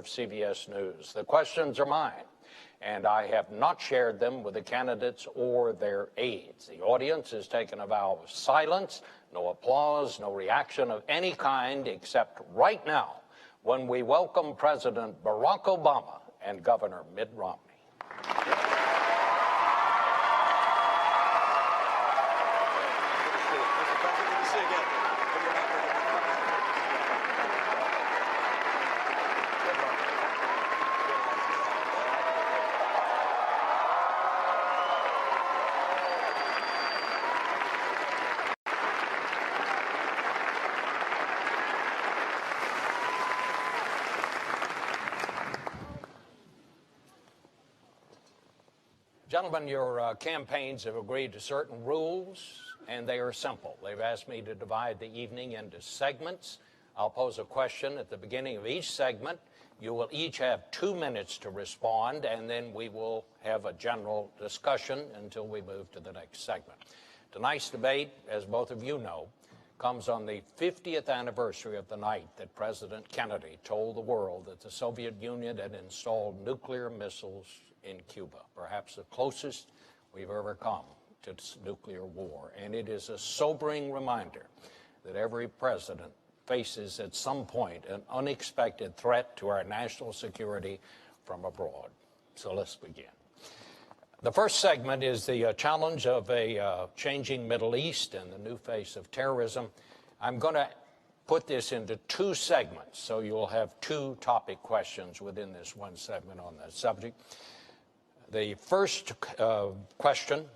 of CBS News. The questions are mine, and I have not shared them with the candidates or their aides. The audience has taken a vow of silence, no applause, no reaction of any kind, except right now, when we welcome President Barack Obama and Governor Mitt Romney. Gentlemen, your campaigns have agreed to certain rules, and they are simple. They've asked me to divide the evening into segments. I'll pose a question at the beginning of each segment. You will each have 2 minutes to respond, and then we will have a general discussion until we move to the next segment. Tonight's debate, as both of you know, comes on the 50th anniversary of the night that President Kennedy told the world that the Soviet Union had installed nuclear missiles in Cuba, perhaps the closest we've ever come to nuclear war. And it is a sobering reminder that every president faces at some point an unexpected threat to our national security from abroad. So let's begin. The first segment is the challenge of a changing Middle East and the new face of terrorism. I'm going to put this into 2 segments, so you'll have 2 topic questions within this one segment on that subject. The first question,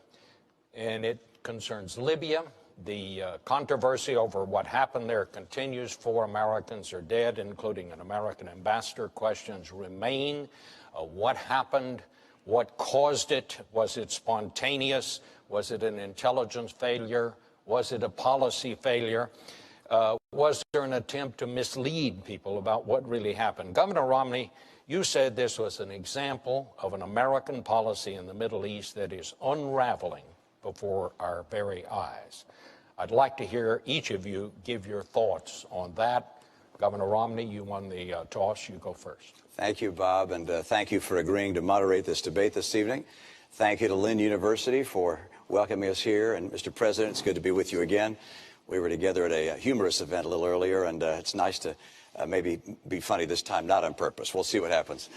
and it concerns Libya. The controversy over what happened there continues. 4 Americans are dead, including an American ambassador. Questions remain. What happened? What caused it? Was it spontaneous? Was it an intelligence failure? Was it a policy failure? Was there an attempt to mislead people about what really happened? Governor Romney, you said this was an example of an American policy in the Middle East that is unraveling before our very eyes. I'd like to hear each of you give your thoughts on that. Governor Romney, you won the toss. You go first. Thank you, Bob, and thank you for agreeing to moderate this debate this evening. Thank you to Lynn University for welcoming us here. And Mr. President, it's good to be with you again. We were together at a humorous event a little earlier, and it's nice to maybe be funny this time, not on purpose. We'll see what happens.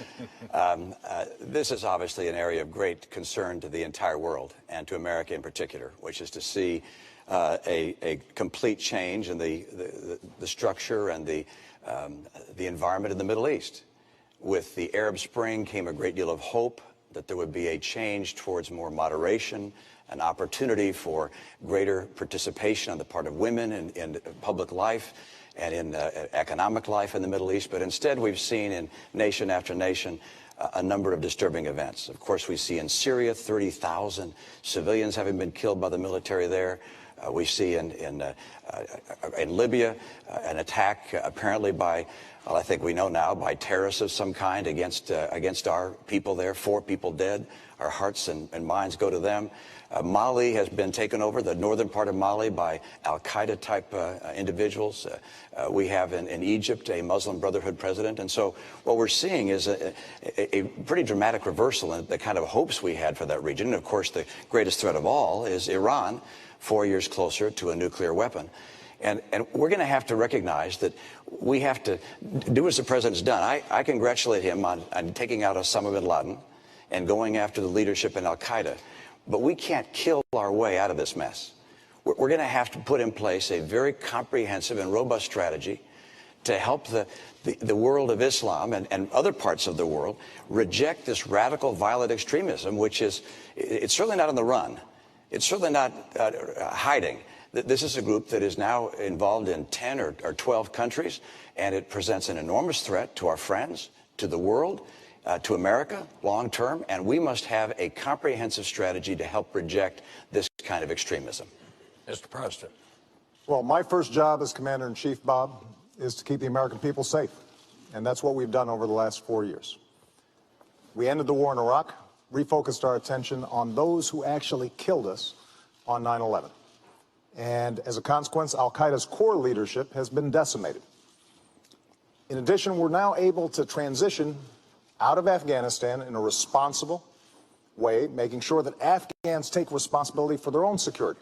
This is obviously an area of great concern to the entire world and to America in particular, which is to see a complete change in the structure and the environment in the Middle East. With the Arab Spring came a great deal of hope that there would be a change towards more moderation, an opportunity for greater participation on the part of women in public life and in economic life in the Middle East. But instead, we've seen in nation after nation a number of disturbing events. Of course, we see in Syria 30,000 civilians having been killed by the military there. We see in Libya an attack apparently by, well, I think we know now, by terrorists of some kind against our people there. 4 people dead. Our hearts and minds go to them. Mali has been taken over, the northern part of Mali, by al-Qaeda type individuals. We have in Egypt a Muslim Brotherhood president. And so what we're seeing is a pretty dramatic reversal in the kind of hopes we had for that region. And of course, the greatest threat of all is Iran, 4 years closer to a nuclear weapon. And we're going to have to recognize that we have to do as the president's done. I congratulate him on taking out Osama bin Laden and going after the leadership in al-Qaeda. But we can't kill our way out of this mess. We're going to have to put in place a very comprehensive and robust strategy to help the world of Islam and other parts of the world reject this radical violent extremism, which is, it's certainly not on the run. It's certainly not hiding. This is a group that is now involved in 10 or 12 countries, and it presents an enormous threat to our friends, to the world, to America long term, and we must have a comprehensive strategy to help reject this kind of extremism. Mr. President. Well, my first job as Commander-in-Chief, Bob, is to keep the American people safe, and that's what we've done over the last 4 years. We ended the war in Iraq, refocused our attention on those who actually killed us on 9/11. And as a consequence, al-Qaeda's core leadership has been decimated. In addition, we're now able to transition out of Afghanistan in a responsible way, making sure that Afghans take responsibility for their own security.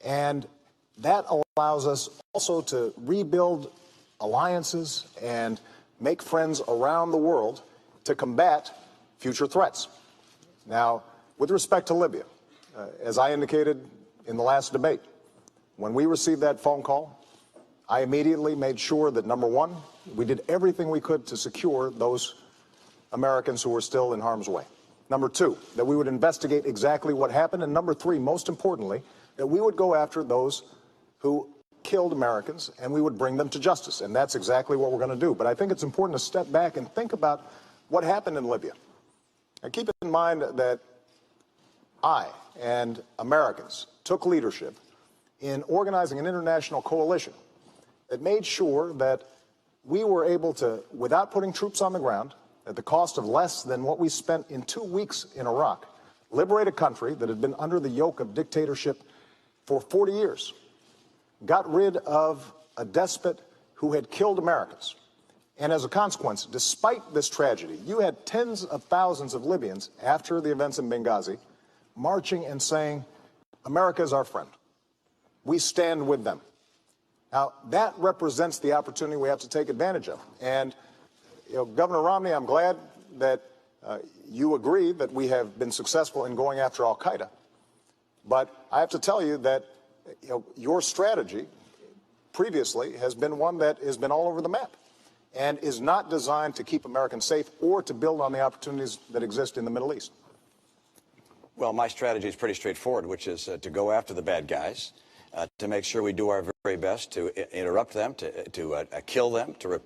And that allows us also to rebuild alliances and make friends around the world to combat future threats. Now, with respect to Libya, as I indicated in the last debate, when we received that phone call, I immediately made sure that, number one, we did everything we could to secure those Americans who were still in harm's way. Number two, that we would investigate exactly what happened. And number three, most importantly, that we would go after those who killed Americans and we would bring them to justice. And that's exactly what we're going to do. But I think it's important to step back and think about what happened in Libya. And keep in mind that I and Americans took leadership in organizing an international coalition that made sure that we were able to, without putting troops on the ground, at the cost of less than what we spent in 2 weeks in Iraq, liberate a country that had been under the yoke of dictatorship for 40 years, got rid of a despot who had killed Americans. And as a consequence, despite this tragedy, you had tens of thousands of Libyans after the events in Benghazi marching and saying, America is our friend. We stand with them. Now, that represents the opportunity we have to take advantage of. And, Governor Romney, I'm glad that you agree that we have been successful in going after al-Qaeda. But I have to tell you that your strategy previously has been one that has been all over the map and is not designed to keep Americans safe or to build on the opportunities that exist in the Middle East. Well, my strategy is pretty straightforward, which is to go after the bad guys, to make sure we do our very best to interrupt them, to kill them, to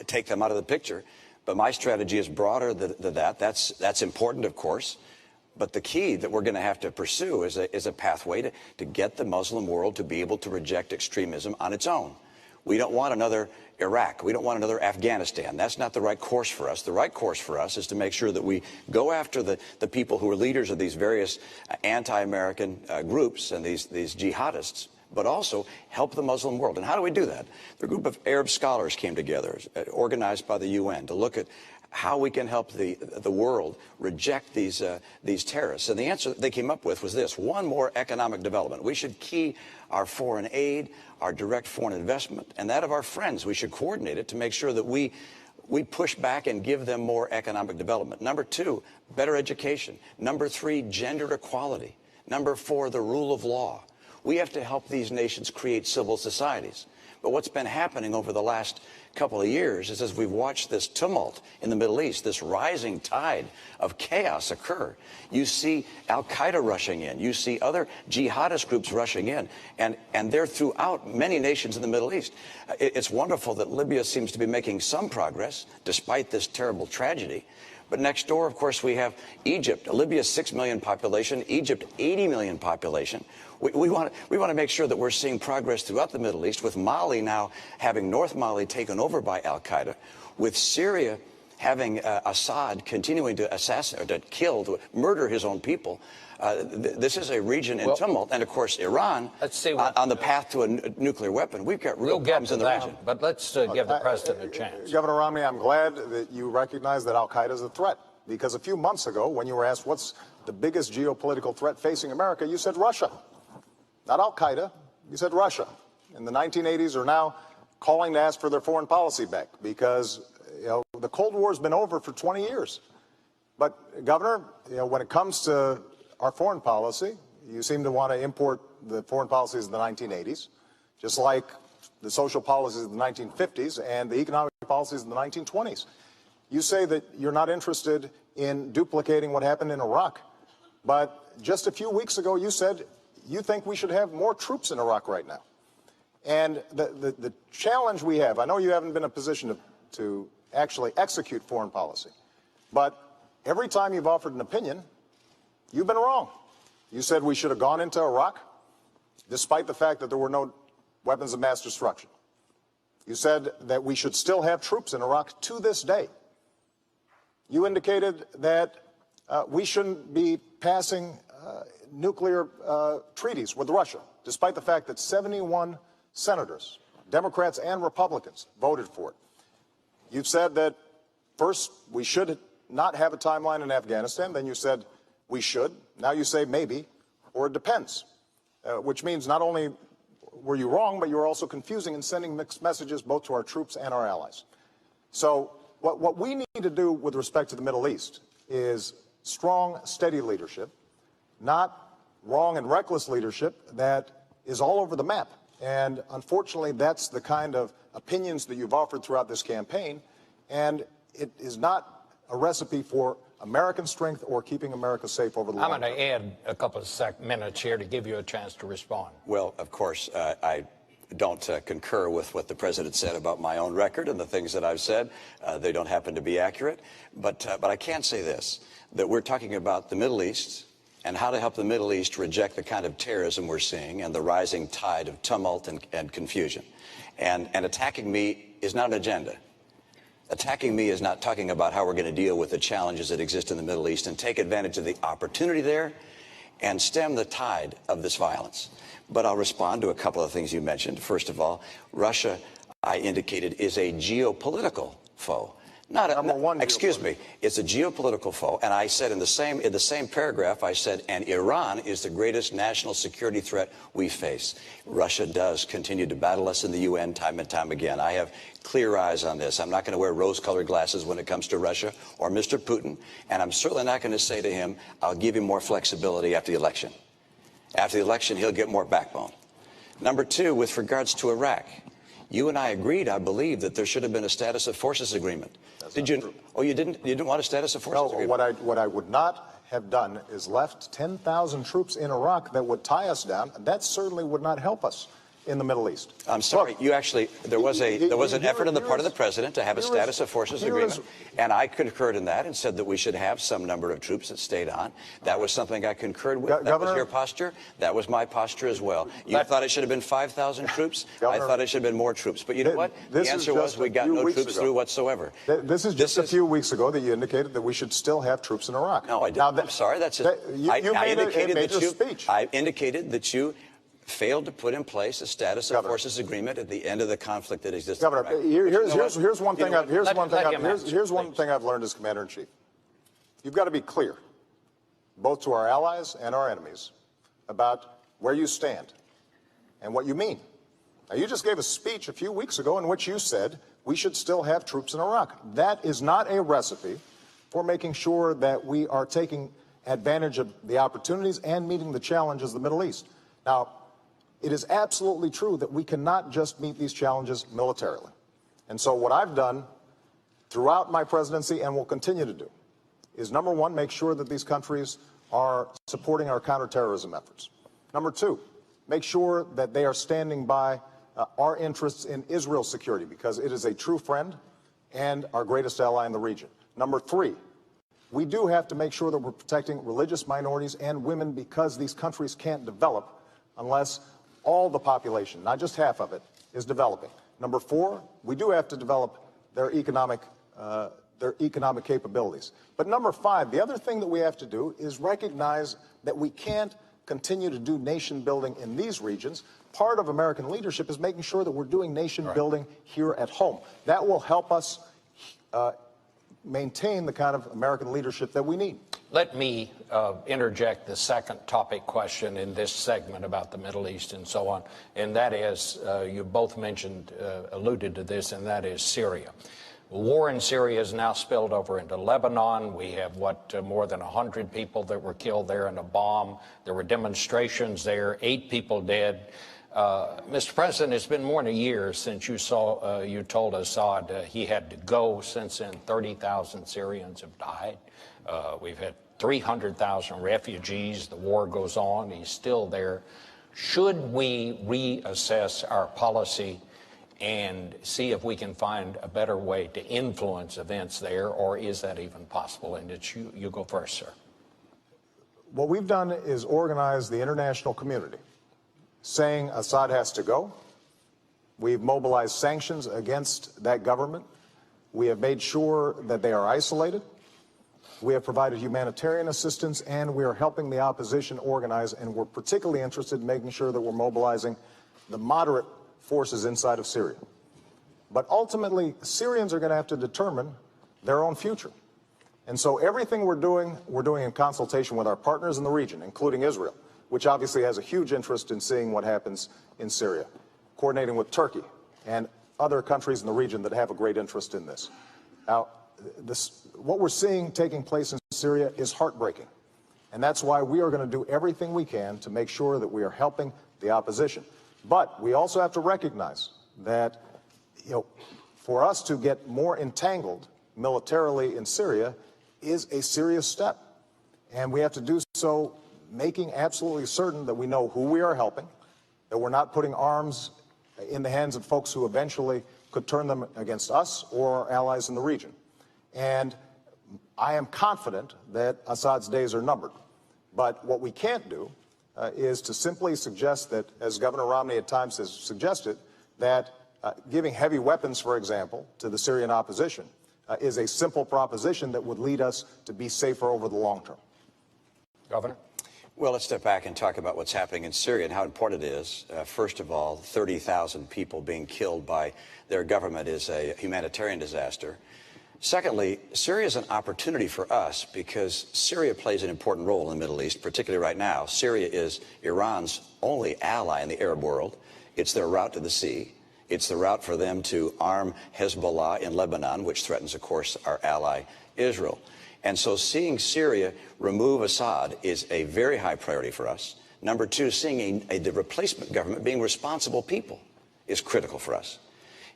take them out of the picture. But my strategy is broader than that. That's important, of course. But the key that we're going to have to pursue is a pathway to get the Muslim world to be able to reject extremism on its own. We don't want another Iraq. We don't want another Afghanistan. That's not the right course for us. The right course for us is to make sure that we go after the people who are leaders of these various anti-American groups and these jihadists, but also help the Muslim world. And how do we do that? The group of Arab scholars came together, organized by the UN, to look at how we can help the world reject these terrorists. And the answer that they came up with was this: one, more economic development. We should key our foreign aid, our direct foreign investment, and that of our friends. We should coordinate it to make sure that we push back and give them more economic development. Number two, better education. Number three, gender equality. Number four, the rule of law. We have to help these nations create civil societies. But what's been happening over the last couple of years is, as we've watched this tumult in the Middle East, this rising tide of chaos occur, you see al-Qaeda rushing in, you see other jihadist groups rushing in, and they're throughout many nations in the Middle East. It's wonderful that Libya seems to be making some progress despite this terrible tragedy. But next door, of course, we have Egypt. Libya, 6 million population. Egypt, 80 million population. We want to make sure that we're seeing progress throughout the Middle East, with Mali now having North Mali taken over by al-Qaeda, with Syria having Assad continuing to assassinate, to kill, to murder his own people. This is a region in tumult, and of course Iran on the path to a nuclear weapon. We've got real problems in the region. But let's give the president a chance. Governor Romney, I'm glad that you recognize that al-Qaeda is a threat, because a few months ago, when you were asked what's the biggest geopolitical threat facing America, you said Russia. Not al-Qaeda, you said Russia. In the 1980s are now calling to ask for their foreign policy back, because the Cold War has been over for 20 years. But, Governor, when it comes to our foreign policy, you seem to want to import the foreign policies of the 1980s, just like the social policies of the 1950s and the economic policies of the 1920s. You say that you're not interested in duplicating what happened in Iraq, but just a few weeks ago you said you think we should have more troops in Iraq right now. And the challenge we have, I know you haven't been in a position to actually execute foreign policy, but every time you've offered an opinion, you've been wrong. You said we should have gone into Iraq, despite the fact that there were no weapons of mass destruction. You said that we should still have troops in Iraq to this day. You indicated that we shouldn't be passing nuclear treaties with Russia, despite the fact that 71 senators, Democrats and Republicans, voted for it. you've said that first we should not have a timeline in Afghanistan. Then you said we should. Now you say maybe, or it depends, which means not only were you wrong, but you were also confusing and sending mixed messages both to our troops and our allies. So what we need to do with respect to the Middle East is strong, steady leadership, not wrong and reckless leadership that is all over the map. And unfortunately, that's the kind of opinions that you've offered throughout this campaign, and it is not a recipe for American strength or keeping America safe over the long term. I'm going to add a couple of minutes here to give you a chance to respond. Well, of course, I don't concur with what the president said about my own record and the things that I've said. They don't happen to be accurate. But I can say this, that we're talking about the Middle East and how to help the Middle East reject the kind of terrorism we're seeing and the rising tide of tumult and confusion. And attacking me is not an agenda. Attacking me is not talking about how we're going to deal with the challenges that exist in the Middle East and take advantage of the opportunity there and stem the tide of this violence. But I'll respond to a couple of things you mentioned. First of all, Russia, I indicated, is a geopolitical foe. Excuse me, it's a geopolitical foe. And I said in the same paragraph, I said, and Iran is the greatest national security threat we face. Russia does continue to battle us in the UN time and time again. I have clear eyes on this. I'm not going to wear rose-colored glasses when it comes to Russia or Mr. Putin. And I'm certainly not going to say to him, I'll give him more flexibility after the election. After the election, he'll get more backbone. Number two, with regards to Iraq, you and I agreed, I believe, that there should have been a status of forces agreement. Did you? True. Oh, you didn't? You didn't want a status of forces agreement? No, what I would not have done is left 10,000 troops in Iraq that would tie us down. That certainly would not help us in the Middle East. I'm sorry. Look, you actually, there was an effort on the part of the president to have a status of forces agreement, and I concurred in that and said that we should have some number of troops that stayed on. That was something I concurred with. That was your posture. That was my posture as well. You thought it should have been 5,000 troops. I thought it should have been more troops. But you know what? The answer was we got no troops through whatsoever. This is just a few weeks ago that you indicated that we should still have troops in Iraq. No, I didn't. I'm sorry. That's just, I indicated that you failed to put in place a status of forces agreement at the end of the conflict that exists. Governor, here's one thing I've learned as Commander-in-Chief. You've got to be clear, both to our allies and our enemies, about where you stand and what you mean. Now, you just gave a speech a few weeks ago in which you said we should still have troops in Iraq. That is not a recipe for making sure that we are taking advantage of the opportunities and meeting the challenges of the Middle East. Now, it is absolutely true that we cannot just meet these challenges militarily. And so what I've done throughout my presidency and will continue to do is, number one, make sure that these countries are supporting our counterterrorism efforts. Number two, make sure that they are standing by our interests in Israel's security, because it is a true friend and our greatest ally in the region. Number three, we do have to make sure that we're protecting religious minorities and women, because these countries can't develop unless all the population, not just half of it, is developing. Number four, we do have to develop their economic capabilities. But number five, the other thing that we have to do is recognize that we can't continue to do nation building in these regions. Part of American leadership is making sure that we're doing nation building here at home. That will help us maintain the kind of American leadership that we need. Let me interject the second topic question in this segment about the Middle East and so on, and that is, you both mentioned, alluded to this, and that is Syria. War in Syria has now spilled over into Lebanon. We have, more than 100 people that were killed there in a bomb. There were demonstrations there, 8 people dead. Mr. President, it's been more than a year since you told Assad he had to go. Since then, 30,000 Syrians have died. We've had 300,000 refugees. The war goes on. He's still there. Should we reassess our policy and see if we can find a better way to influence events there, or is that even possible? And you go first, sir. What we've done is organize the international community, saying Assad has to go. We've mobilized sanctions against that government. We have made sure that they are isolated. We have provided humanitarian assistance, and we are helping the opposition organize, and we're particularly interested in making sure that we're mobilizing the moderate forces inside of Syria. But ultimately, Syrians are going to have to determine their own future. And so everything we're doing in consultation with our partners in the region, including Israel, which obviously has a huge interest in seeing what happens in Syria, coordinating with Turkey and other countries in the region that have a great interest in this. Now, what we're seeing taking place in Syria is heartbreaking. And that's why we are going to do everything we can to make sure that we are helping the opposition. But we also have to recognize that, for us to get more entangled militarily in Syria is a serious step. And we have to do so making absolutely certain that we know who we are helping, that we're not putting arms in the hands of folks who eventually could turn them against us or our allies in the region. And I am confident that Assad's days are numbered. But what we can't do is to simply suggest that, as Governor Romney at times has suggested, that giving heavy weapons, for example, to the Syrian opposition is a simple proposition that would lead us to be safer over the long term. Governor? Well, let's step back and talk about what's happening in Syria and how important it is. First of all, 30,000 people being killed by their government is a humanitarian disaster. Secondly, Syria is an opportunity for us because Syria plays an important role in the Middle East, particularly right now. Syria is Iran's only ally in the Arab world. It's their route to the sea. It's the route for them to arm Hezbollah in Lebanon, which threatens, of course, our ally Israel. And so seeing Syria remove Assad is a very high priority for us. Number two, seeing the replacement government being responsible people is critical for us.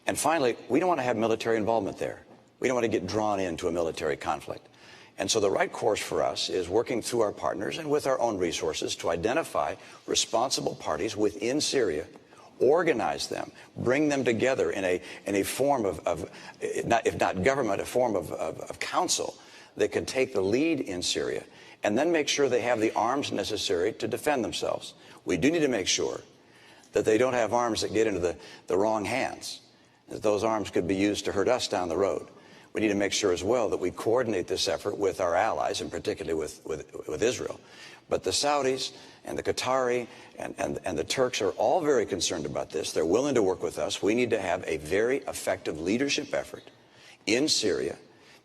And finally, we don't want to have military involvement there. We don't want to get drawn into a military conflict. And so the right course for us is working through our partners and with our own resources to identify responsible parties within Syria, organize them, bring them together in a form of if not government, a form of council that can take the lead in Syria, and then make sure they have the arms necessary to defend themselves. We do need to make sure that they don't have arms that get into the wrong hands, that those arms could be used to hurt us down the road. We need to make sure as well that we coordinate this effort with our allies, and particularly with Israel. But the Saudis and the Qatari and the Turks are all very concerned about this. They're willing to work with us. We need to have a very effective leadership effort in Syria,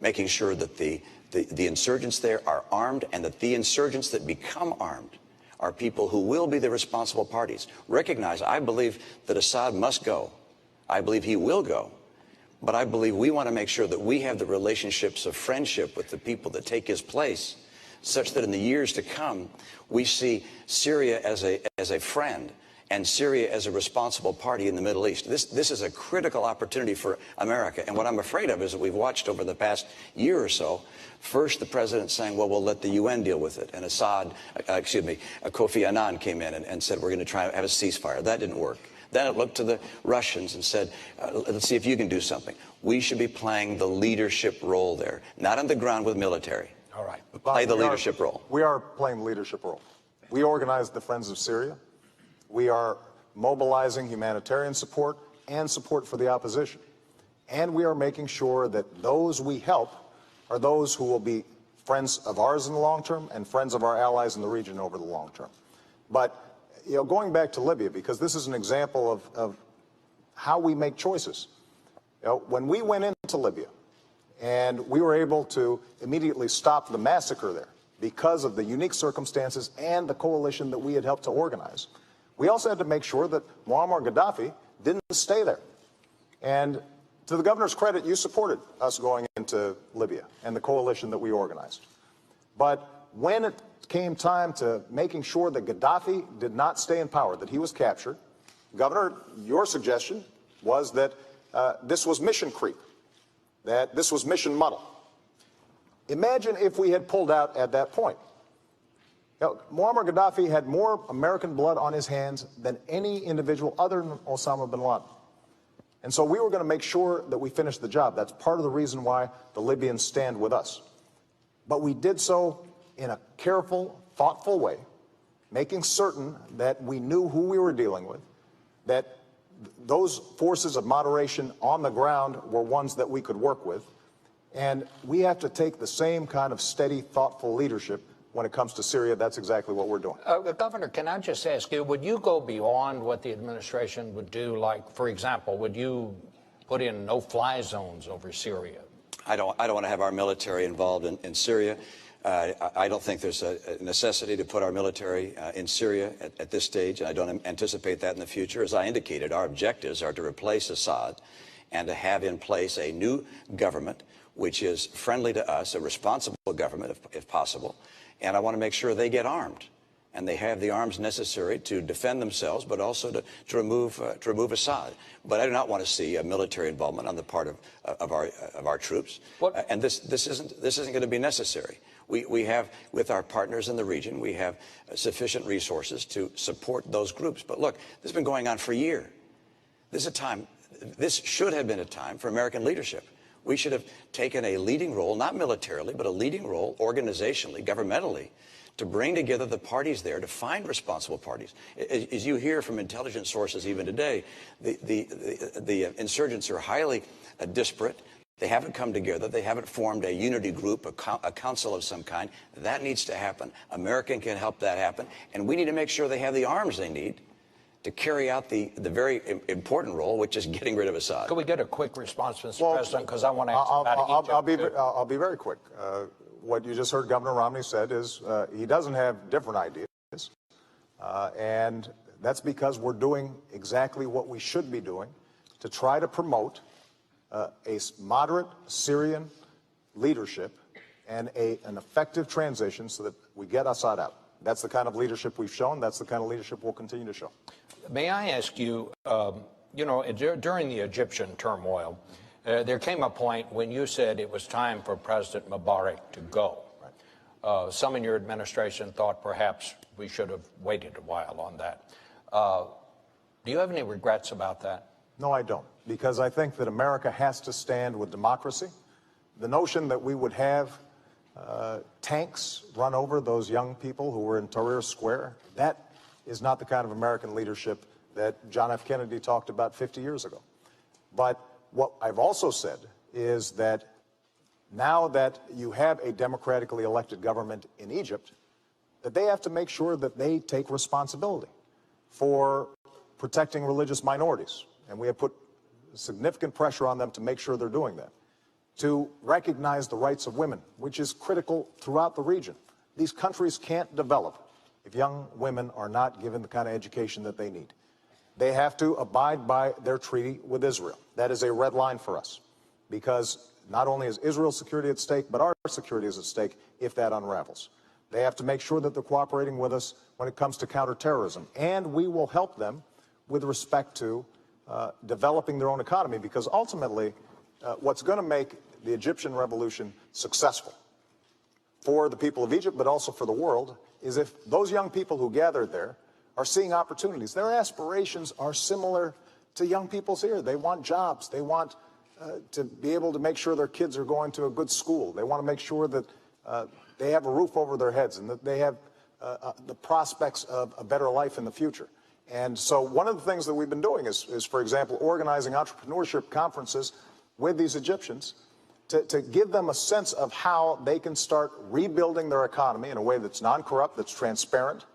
making sure that the insurgents there are armed, and that the insurgents that become armed are people who will be the responsible parties. Recognize, I believe that Assad must go. I believe he will go. But I believe we want to make sure that we have the relationships of friendship with the people that take his place, such that in the years to come, we see Syria as a friend and Syria as a responsible party in the Middle East. This is a critical opportunity for America. And what I'm afraid of is that we've watched over the past year or so, first the president saying, well, we'll let the UN deal with it. And Kofi Annan came in and said, we're going to try to have a ceasefire. That didn't work. Then it looked to the Russians and said, let's see if you can do something. We should be playing the leadership role there, not on the ground with military. All right. Play the leadership role. We are playing the leadership role. We organized the Friends of Syria. We are mobilizing humanitarian support and support for the opposition. And we are making sure that those we help are those who will be friends of ours in the long term and friends of our allies in the region over the long term. But going back to Libya, because this is an example of how we make choices. When we went into Libya and we were able to immediately stop the massacre there because of the unique circumstances and the coalition that we had helped to organize, we also had to make sure that Muammar Gaddafi didn't stay there. And to the governor's credit, you supported us going into Libya and the coalition that we organized. But when it came time to making sure that Gaddafi did not stay in power, that he was captured, Governor, your suggestion was that this was mission creep, that this was mission muddle. Imagine if we had pulled out at that point. Muammar Gaddafi had more American blood on his hands than any individual other than Osama bin Laden. And so we were going to make sure that we finished the job. That's part of the reason why the Libyans stand with us. But we did so in a careful, thoughtful way, making certain that we knew who we were dealing with, that those forces of moderation on the ground were ones that we could work with. And we have to take the same kind of steady, thoughtful leadership when it comes to Syria. That's exactly what we're doing. Governor, can I just ask you, would you go beyond what the administration would do? Like, for example, would you put in no-fly zones over Syria? I don't want to have our military involved in Syria. I don't think there's a necessity to put our military in Syria at this stage, and I don't anticipate that in the future. As I indicated, our objectives are to replace Assad and to have in place a new government which is friendly to us, a responsible government if possible, and I want to make sure they get armed and they have the arms necessary to defend themselves, but also to remove Assad. But I do not want to see a military involvement on the part of our troops. And this isn't going to be necessary. We have, with our partners in the region, we have sufficient resources to support those groups. But look, this has been going on for a year. This should have been a time for American leadership. We should have taken a leading role, not militarily, but a leading role organizationally, governmentally, to bring together the parties there, to find responsible parties. As you hear from intelligence sources even today, the insurgents are highly disparate. They haven't come together. They haven't formed a unity group, a council of some kind. That needs to happen. America can help that happen. And we need to make sure they have the arms they need to carry out the very important role, which is getting rid of Assad. Could we get a quick response, Mr. President? Because I want to ask about Egypt. I'll be very quick. What you just heard Governor Romney said is he doesn't have different ideas. And that's because we're doing exactly what we should be doing to try to promote a moderate Syrian leadership and an effective transition so that we get Assad out. That's the kind of leadership we've shown. That's the kind of leadership we'll continue to show. May I ask you, during the Egyptian turmoil, there came a point when you said it was time for President Mubarak to go. Right. Some in your administration thought perhaps we should have waited a while on that. Do you have any regrets about that? No, I don't, because I think that America has to stand with democracy. The notion that we would have tanks run over those young people who were in Tahrir Square, that is not the kind of American leadership that John F. Kennedy talked about 50 years ago. But what I've also said is that now that you have a democratically elected government in Egypt, that they have to make sure that they take responsibility for protecting religious minorities. And we have put significant pressure on them to make sure they're doing that. To recognize the rights of women, which is critical throughout the region. These countries can't develop if young women are not given the kind of education that they need. They have to abide by their treaty with Israel. That is a red line for us, because not only is Israel's security at stake, but our security is at stake if that unravels. They have to make sure that they're cooperating with us when it comes to counterterrorism, and we will help them with respect to developing their own economy, because ultimately what's going to make the Egyptian revolution successful for the people of Egypt, but also for the world, is if those young people who gathered there are seeing opportunities. Their aspirations are similar to young people's here. They want jobs. They want to be able to make sure their kids are going to a good school. They want to make sure that they have a roof over their heads and that they have the prospects of a better life in the future. And so one of the things that we've been doing is, for example, organizing entrepreneurship conferences with these Egyptians to give them a sense of how they can start rebuilding their economy in a way that's non-corrupt, that's transparent.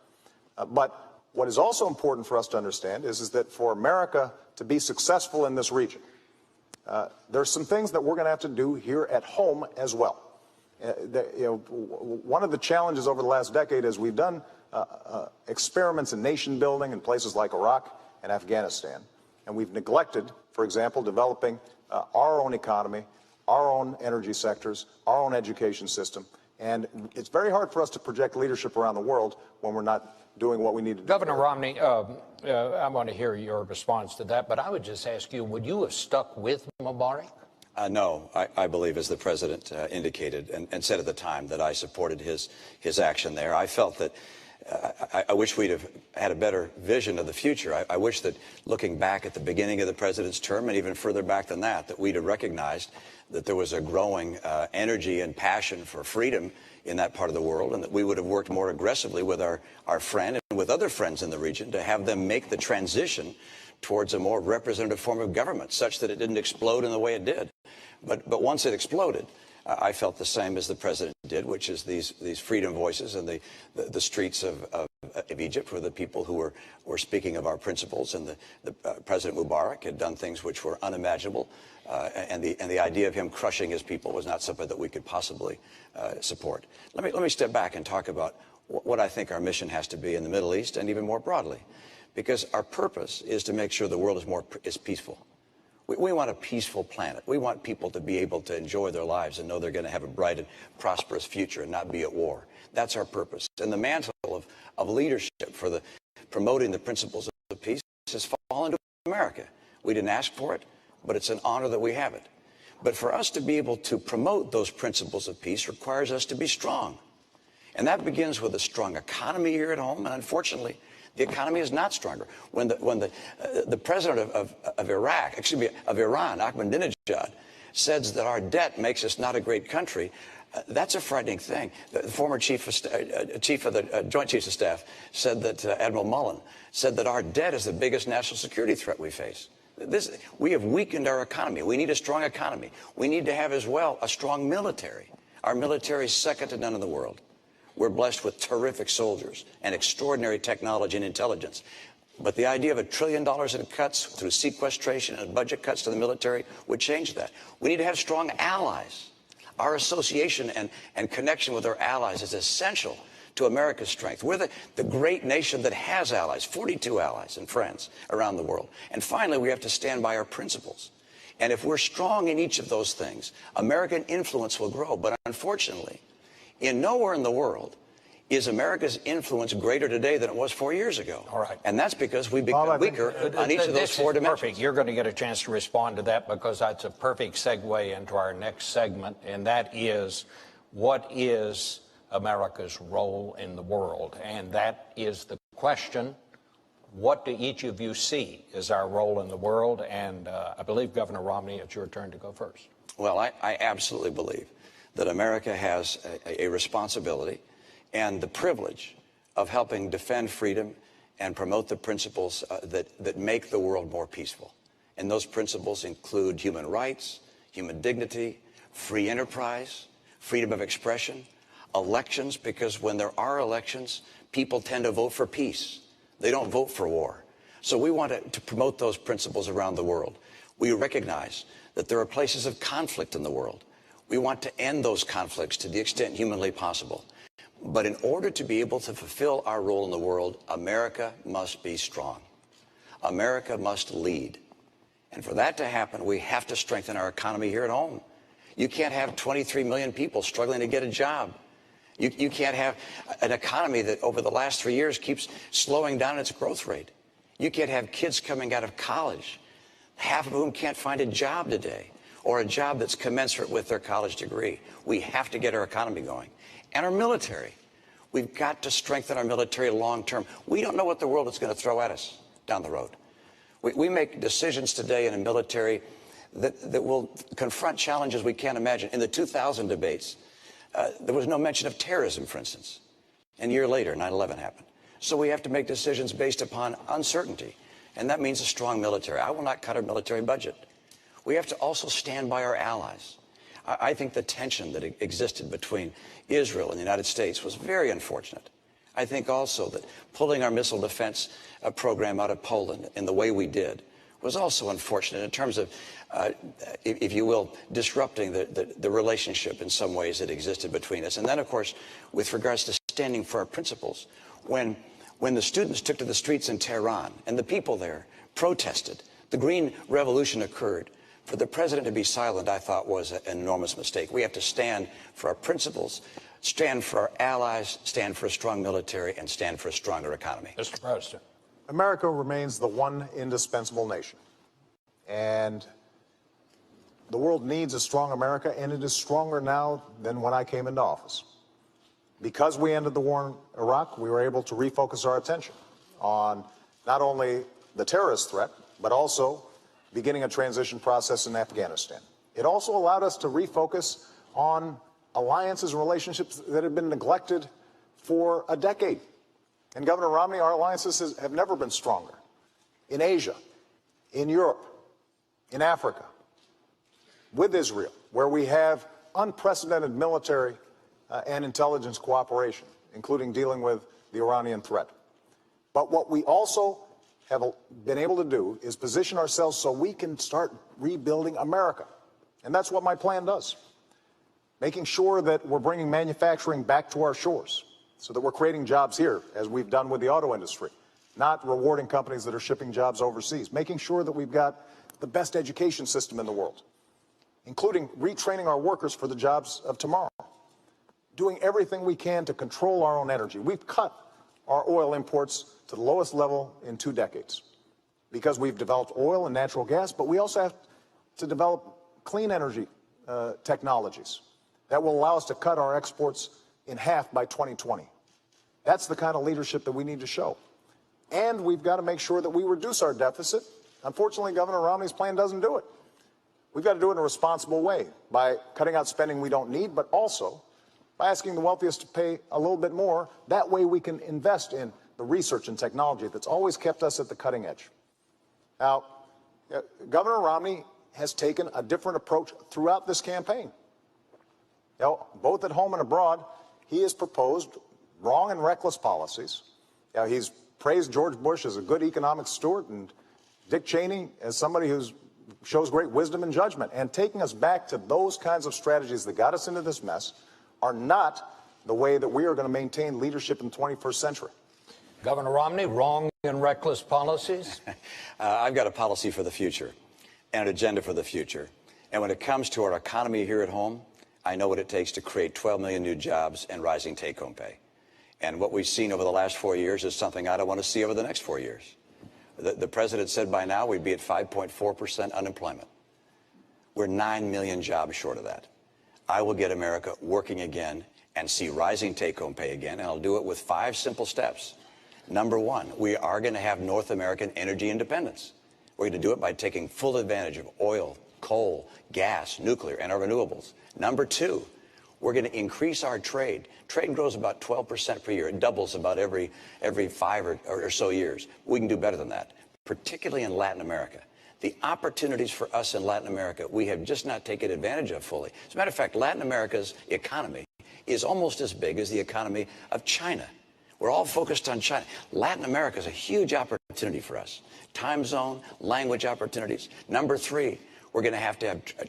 But what is also important for us to understand is that for America to be successful in this region, there's some things that we're going to have to do here at home as well. One of the challenges over the last decade is we've done experiments in nation building in places like Iraq and Afghanistan, and we've neglected, for example, developing our own economy, our own energy sectors, our own education system. And it's very hard for us to project leadership around the world when we're not doing what we need to do. Governor Romney, I want to hear your response to that, but I would just ask you, would you have stuck with Mubarak? No, I believe, as the president indicated and said at the time, that I supported his action there. I felt that I wish we'd have had a better vision of the future. I wish that looking back at the beginning of the president's term and even further back than that we'd have recognized that there was a growing energy and passion for freedom in that part of the world, and that we would have worked more aggressively with our friend and with other friends in the region to have them make the transition towards a more representative form of government, such that it didn't explode in the way it did. But once it exploded, I felt the same as the president did, which is these freedom voices and the streets of Egypt were the people who were speaking of our principles, and President Mubarak had done things which were unimaginable, and the idea of him crushing his people was not something that we could possibly support. Let me step back and talk about what I think our mission has to be in the Middle East and even more broadly, because our purpose is to make sure the world is peaceful. We want a peaceful planet. We want people to be able to enjoy their lives and know they're going to have a bright and prosperous future and not be at war. That's our purpose. And the mantle of leadership for promoting the principles of peace has fallen to America. We didn't ask for it, but it's an honor that we have it. But for us to be able to promote those principles of peace requires us to be strong. And that begins with a strong economy here at home. And unfortunately, the economy is not stronger. When the president of Iran, Ahmadinejad, says that our debt makes us not a great country, that's a frightening thing. The former chief of the Joint Chiefs of Staff said that, Admiral Mullen, said that our debt is the biggest national security threat we face. We have weakened our economy. We need a strong economy. We need to have as well a strong military. Our military is second to none in the world. We're blessed with terrific soldiers and extraordinary technology and intelligence. But the idea of $1 trillion in cuts through sequestration and budget cuts to the military would change that. We need to have strong allies. Our association and connection with our allies is essential to America's strength. We're the great nation that has allies, 42 allies and friends around the world. And finally, we have to stand by our principles. And if we're strong in each of those things, American influence will grow. But unfortunately, in nowhere in the world is America's influence greater today than it was 4 years ago. All right. And that's because we've become weaker on each of those four dimensions. Perfect. You're going to get a chance to respond to that, because that's a perfect segue into our next segment, and that is, what is America's role in the world? And that is the question. What do each of you see as our role in the world? And I believe, Governor Romney, it's your turn to go first. Well, I absolutely believe that America has a responsibility and the privilege of helping defend freedom and promote the principles that make the world more peaceful. And those principles include human rights, human dignity, free enterprise, freedom of expression, elections, because when there are elections, people tend to vote for peace. They don't vote for war. So we want to promote those principles around the world. We recognize that there are places of conflict in the world. We want to end those conflicts to the extent humanly possible. But in order to be able to fulfill our role in the world, America must be strong. America must lead. And for that to happen, we have to strengthen our economy here at home. You can't have 23 million people struggling to get a job. You can't have an economy that over the last 3 years keeps slowing down its growth rate. You can't have kids coming out of college, half of whom can't find a job today, or a job that's commensurate with their college degree. We have to get our economy going. And our military. We've got to strengthen our military long term. We don't know what the world is going to throw at us down the road. We make decisions today in a military that will confront challenges we can't imagine. In the 2000 debates, there was no mention of terrorism, for instance. And a year later, 9/11 happened. So we have to make decisions based upon uncertainty. And that means a strong military. I will not cut our military budget. We have to also stand by our allies. I think the tension that existed between Israel and the United States was very unfortunate. I think also that pulling our missile defense program out of Poland in the way we did was also unfortunate in terms of, if you will, disrupting the relationship in some ways that existed between us. And then, of course, with regards to standing for our principles, when the students took to the streets in Tehran and the people there protested, the Green Revolution occurred. For the president to be silent, I thought, was an enormous mistake. We have to stand for our principles, stand for our allies, stand for a strong military, and stand for a stronger economy. Mr. President. America remains the one indispensable nation. And the world needs a strong America, and it is stronger now than when I came into office. Because we ended the war in Iraq, we were able to refocus our attention on not only the terrorist threat, but also beginning a transition process in Afghanistan. It also allowed us to refocus on alliances and relationships that had been neglected for a decade. And Governor Romney, our alliances have never been stronger. In Asia, in Europe, in Africa, with Israel, where we have unprecedented military and intelligence cooperation, including dealing with the Iranian threat. But what we also have been able to do is position ourselves so we can start rebuilding America. And that's what my plan does. Making sure that we're bringing manufacturing back to our shores so that we're creating jobs here, as we've done with the auto industry, not rewarding companies that are shipping jobs overseas. Making sure that we've got the best education system in the world, including retraining our workers for the jobs of tomorrow. Doing everything we can to control our own energy. We've cut our oil imports to the lowest level in 2 decades because we've developed oil and natural gas, but we also have to develop clean energy technologies that will allow us to cut our exports in half by 2020. That's the kind of leadership that we need to show. And we've got to make sure that we reduce our deficit. Unfortunately, Governor Romney's plan doesn't do it. We've got to do it in a responsible way by cutting out spending we don't need, but also by asking the wealthiest to pay a little bit more. That way we can invest in the research and technology that's always kept us at the cutting edge. Now, Governor Romney has taken a different approach throughout this campaign. You know, both at home and abroad, he has proposed wrong and reckless policies. Now, he's praised George Bush as a good economic steward and Dick Cheney as somebody who shows great wisdom and judgment. And taking us back to those kinds of strategies that got us into this mess are not the way that we are going to maintain leadership in the 21st century. Governor Romney, wrong and reckless policies? I've got a policy for the future and an agenda for the future. And when it comes to our economy here at home, I know what it takes to create 12 million new jobs and rising take-home pay. And what we've seen over the last 4 years is something I don't want to see over the next 4 years. The president said by now we'd be at 5.4% unemployment. We're 9 million jobs short of that. I will get America working again and see rising take-home pay again, and I'll do it with 5 simple steps. Number 1, we are going to have North American energy independence. We're going to do it by taking full advantage of oil, coal, gas, nuclear, and our renewables. Number 2, we're going to increase our trade. Trade grows about 12% per year. It doubles about every 5 or so years. We can do better than that, particularly in Latin America. The opportunities for us in Latin America, we have just not taken advantage of fully. As a matter of fact, Latin America's economy is almost as big as the economy of China. We're all focused on China. Latin America is a huge opportunity for us. Time zone, language opportunities. Number 3, we're going to have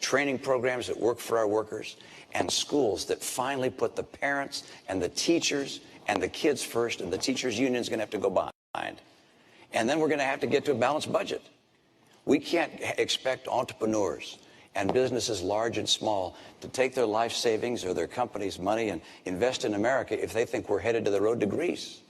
training programs that work for our workers and schools that finally put the parents and the teachers and the kids first, and the teachers' union is going to have to go behind. And then we're going to have to get to a balanced budget. We can't expect entrepreneurs and businesses large and small to take their life savings or their company's money and invest in America if they think we're headed to the road to Greece.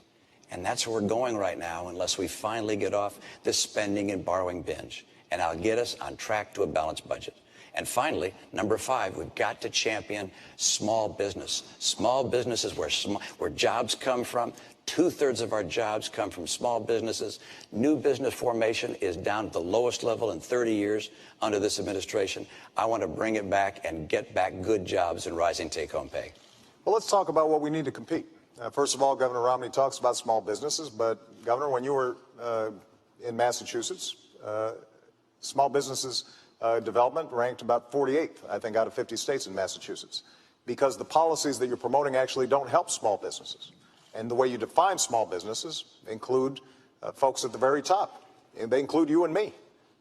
And that's where we're going right now unless we finally get off this spending and borrowing binge. And I'll get us on track to a balanced budget. And finally, number 5, we've got to champion small business. Small business is where jobs come from. 2/3 of our jobs come from small businesses. New business formation is down at the lowest level in 30 years under this administration. I want to bring it back and get back good jobs and rising take-home pay. Well, let's talk about what we need to compete. First of all, Governor Romney talks about small businesses, but Governor, when you were in Massachusetts, small businesses development ranked about 48th, I think, out of 50 states in Massachusetts, because the policies that you're promoting actually don't help small businesses. And the way you define small businesses include folks at the very top. And they include you and me.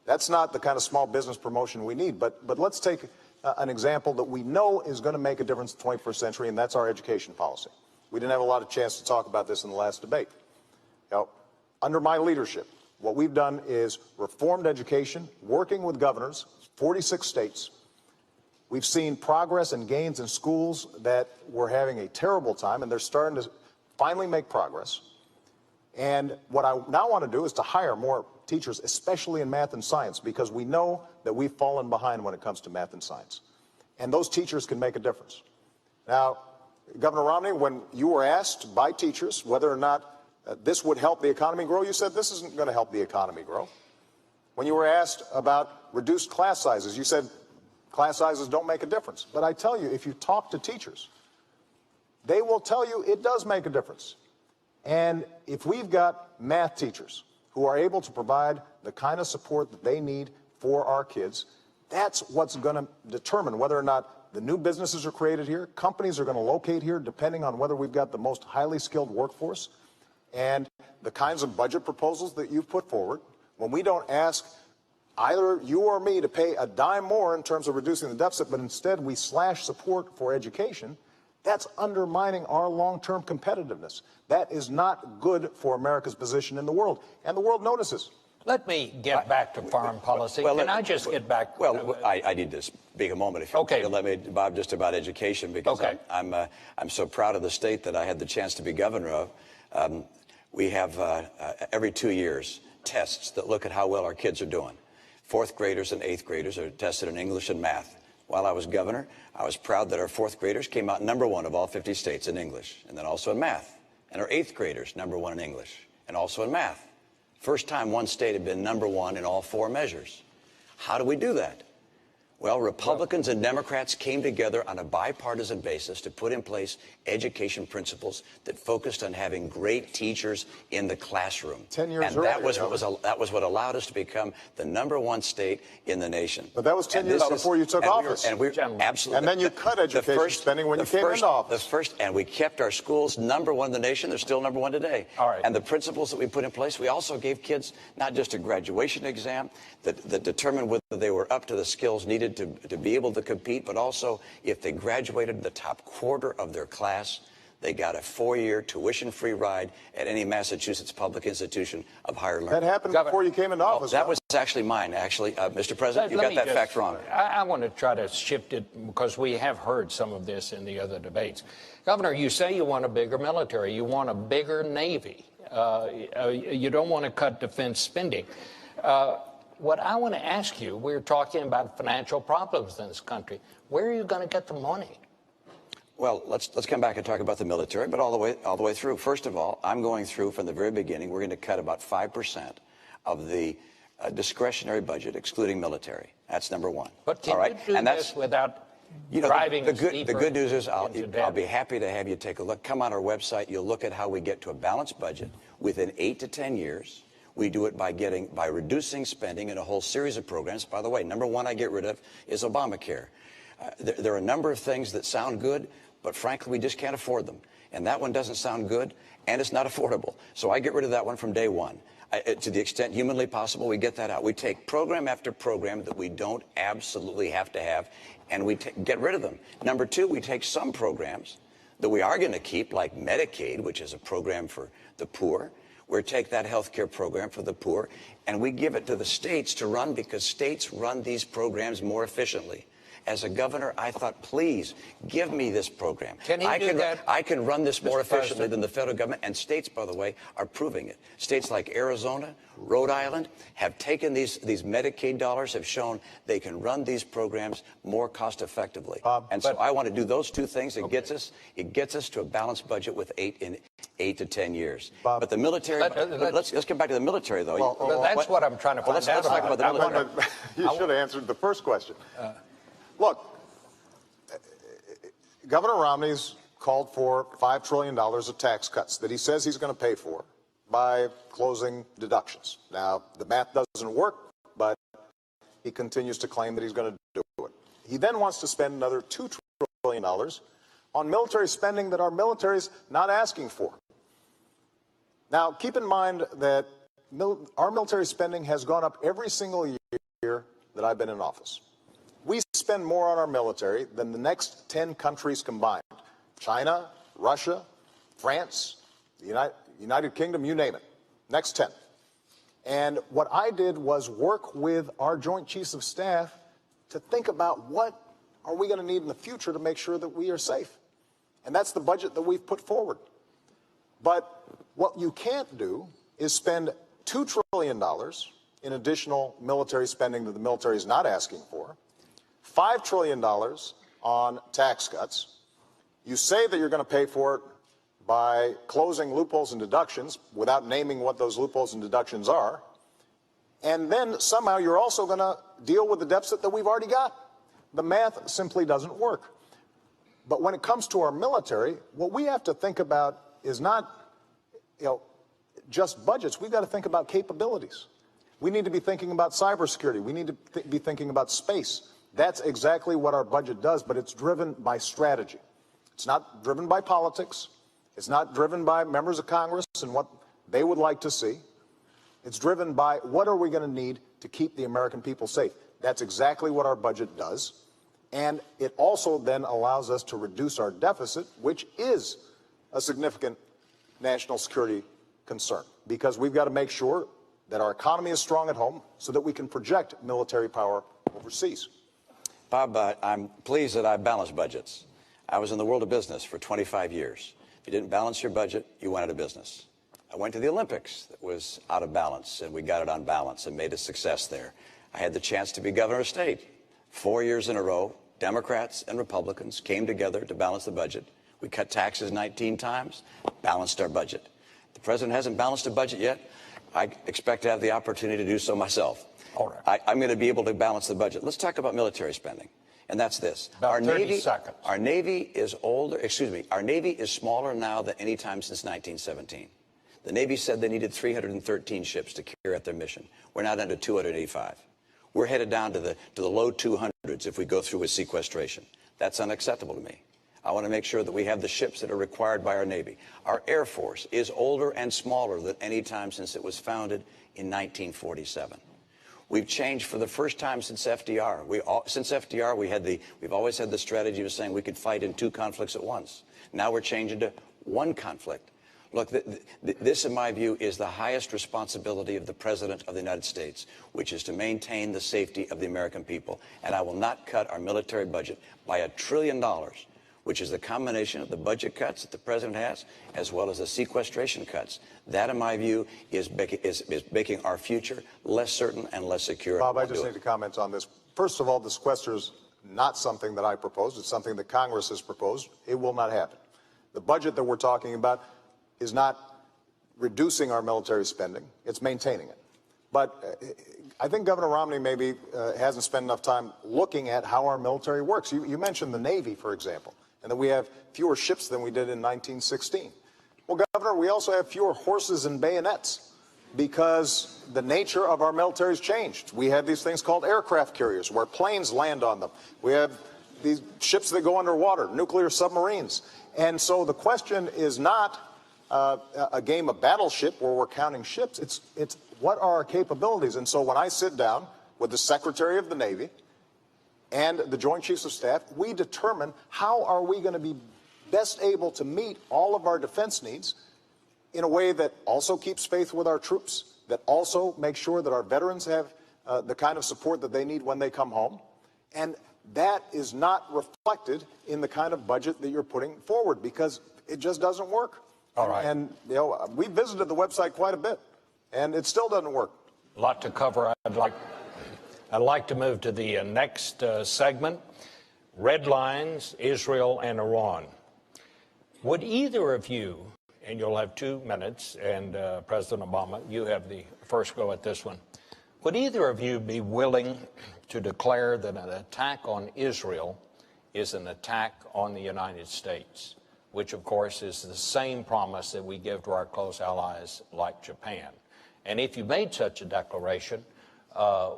That's not the kind of small business promotion we need. But let's take an example that we know is going to make a difference in the 21st century, and that's our education policy. We didn't have a lot of chance to talk about this in the last debate. Now, under my leadership, what we've done is reformed education, working with governors, 46 states. We've seen progress and gains in schools that were having a terrible time, and they're starting to finally make progress. And what I now want to do is to hire more teachers, especially in math and science, because we know that we've fallen behind when it comes to math and science. And those teachers can make a difference. Now, Governor Romney, when you were asked by teachers whether or not this would help the economy grow, you said this isn't going to help the economy grow. When you were asked about reduced class sizes, you said class sizes don't make a difference. But I tell you, if you talk to teachers, they will tell you it does make a difference. And if we've got math teachers who are able to provide the kind of support that they need for our kids, that's what's going to determine whether or not The new businesses are created here. Companies are going to locate here depending on whether we've got the most highly skilled workforce. And the kinds of budget proposals that you've put forward, when we don't ask either you or me to pay a dime more in terms of reducing the deficit, but instead we slash support for education, that's undermining our long-term competitiveness. That is not good for America's position in the world, and the world notices. Let me get back to foreign policy. Can I just get back? Well, I need to speak a moment, if you let me, Bob, just about education, because I'm so proud of the state that I had the chance to be governor of. We have every 2 years tests that look at how well our kids are doing. Fourth graders and eighth graders are tested in English and math. While I was governor, I was proud that our fourth graders came out #1 of all 50 states in English, and then also in math. And our eighth graders, #1 in English, and also in math. First time one state had been #1 in all 4 measures. How do we do that? Well, Republicans and Democrats came together on a bipartisan basis to put in place education principles that focused on having great teachers in the classroom. 10 years and earlier, that was what allowed us to become the #1 state in the nation. But that was 10 years before you took office. Absolutely. And then you cut education spending when you came into office. And we kept our schools #1 in the nation. They're still #1 today. All right. And the principles that we put in place, we also gave kids not just a graduation exam that determined whether they were up to the skills needed to be able to compete, but also if they graduated the top quarter of their class, they got a 4-year tuition-free ride at any Massachusetts public institution of higher learning. That happened before you came into office. That was actually mine, Mr. President. You got that fact wrong. I want to try to shift it because we have heard some of this in the other debates. Governor, you say you want a bigger military. You want a bigger Navy. You don't want to cut defense spending. What I want to ask you, we're talking about financial problems in this country. Where are you going to get the money? Well, let's come back and talk about the military, but all the way through. First of all, I'm going through from the very beginning. We're going to cut about 5% of the discretionary budget, excluding military. That's #1. But can you do this without driving the good news is I'll be happy to have you take a look. Come on our website. You'll look at how we get to a balanced budget within 8 to 10 years. We do it by reducing spending in a whole series of programs. By the way, #1 I get rid of is Obamacare. There are a number of things that sound good, but frankly, we just can't afford them. And that one doesn't sound good, and it's not affordable. So I get rid of that one from day one. To the extent humanly possible, we get that out. We take program after program that we don't absolutely have to have, and we get rid of them. #2, we take some programs that we are going to keep, like Medicaid, which is a program for the poor. We take that health care program for the poor, and we give it to the states to run because states run these programs more efficiently. As a governor, I thought, please, give me this program. I can run this more efficiently than the federal government, and states, by the way, are proving it. States like Arizona, Rhode Island have taken these Medicaid dollars, have shown they can run these programs more cost effectively. So I want to do those two things. It gets us to a balanced budget with 8 to 10 years. But the military, let's get back to the military, though. Well, that's what I'm trying to find out. Let's talk about the military. You should have answered the first question. Look, Governor Romney's called for $5 trillion of tax cuts that he says he's going to pay for by closing deductions. Now, the math doesn't work, but he continues to claim that he's going to do it. He then wants to spend another $2 trillion on military spending that our military's not asking for. Now, keep in mind that our military spending has gone up every single year that I've been in office. We spend more on our military than the next 10 countries combined. China, Russia, France, the United Kingdom, you name it. Next 10. And what I did was work with our Joint Chiefs of Staff to think about what are we going to need in the future to make sure that we are safe. And that's the budget that we've put forward. But what you can't do is spend $2 trillion in additional military spending that the military is not asking for, $5 trillion on tax cuts. You say that you're going to pay for it by closing loopholes and deductions without naming what those loopholes and deductions are. And then somehow you're also going to deal with the deficit that we've already got. The math simply doesn't work. But when it comes to our military, what we have to think about is not, just budgets. We've got to think about capabilities. We need to be thinking about cybersecurity. We need to be thinking about space. That's exactly what our budget does, but it's driven by strategy. It's not driven by politics. It's not driven by members of Congress and what they would like to see. It's driven by what are we going to need to keep the American people safe. That's exactly what our budget does. And it also then allows us to reduce our deficit, which is a significant national security concern, because we've got to make sure that our economy is strong at home so that we can project military power overseas. Bob, I'm pleased that I balanced budgets. I was in the world of business for 25 years. If you didn't balance your budget, you went out of business. I went to the Olympics that was out of balance, and we got it on balance and made a success there. I had the chance to be governor of state. 4 years in a row, Democrats and Republicans came together to balance the budget. We cut taxes 19 times, balanced our budget. The president hasn't balanced a budget yet. I expect to have the opportunity to do so myself. All right. I'm going to be able to balance the budget. Let's talk about military spending. And that's this. About 30 seconds. Our Navy is our Navy is smaller now than any time since 1917. The Navy said they needed 313 ships to carry out their mission. We're now down to 285. We're headed down to the low 200s if we go through with sequestration. That's unacceptable to me. I want to make sure that we have the ships that are required by our Navy. Our Air Force is older and smaller than any time since it was founded in 1947. We've changed for the first time since FDR. Since FDR, we've always had the strategy of saying we could fight in 2 conflicts at once. Now we're changing to 1 conflict. Look, this, in my view, is the highest responsibility of the President of the United States, which is to maintain the safety of the American people. And I will not cut our military budget by $1 trillion, which is the combination of the budget cuts that the President has, as well as the sequestration cuts. That, in my view, is making our future less certain and less secure. Bob, I just need to comment on this. First of all, the sequester is not something that I proposed. It's something that Congress has proposed. It will not happen. The budget that we're talking about is not reducing our military spending. It's maintaining it. But I think Governor Romney maybe hasn't spent enough time looking at how our military works. You mentioned the Navy, for example, and that we have fewer ships than we did in 1916. Well, Governor, we also have fewer horses and bayonets because the nature of our military has changed. We have these things called aircraft carriers where planes land on them. We have these ships that go underwater, nuclear submarines. And so the question is not a game of battleship where we're counting ships. It's what are our capabilities? And so when I sit down with the Secretary of the Navy and the Joint Chiefs of Staff, we determine how are we going to be best able to meet all of our defense needs in a way that also keeps faith with our troops, that also makes sure that our veterans have the kind of support that they need when they come home. And that is not reflected in the kind of budget that you're putting forward because it just doesn't work. All right. And, you know, we visited the website quite a bit, and it still doesn't work. A lot to cover. I'd like to move to the next segment, red lines, Israel and Iran. Would either of you, and you'll have 2 minutes, and President Obama, you have the first go at this one. Would either of you be willing to declare that an attack on Israel is an attack on the United States, which, of course, is the same promise that we give to our close allies like Japan? And if you made such a declaration,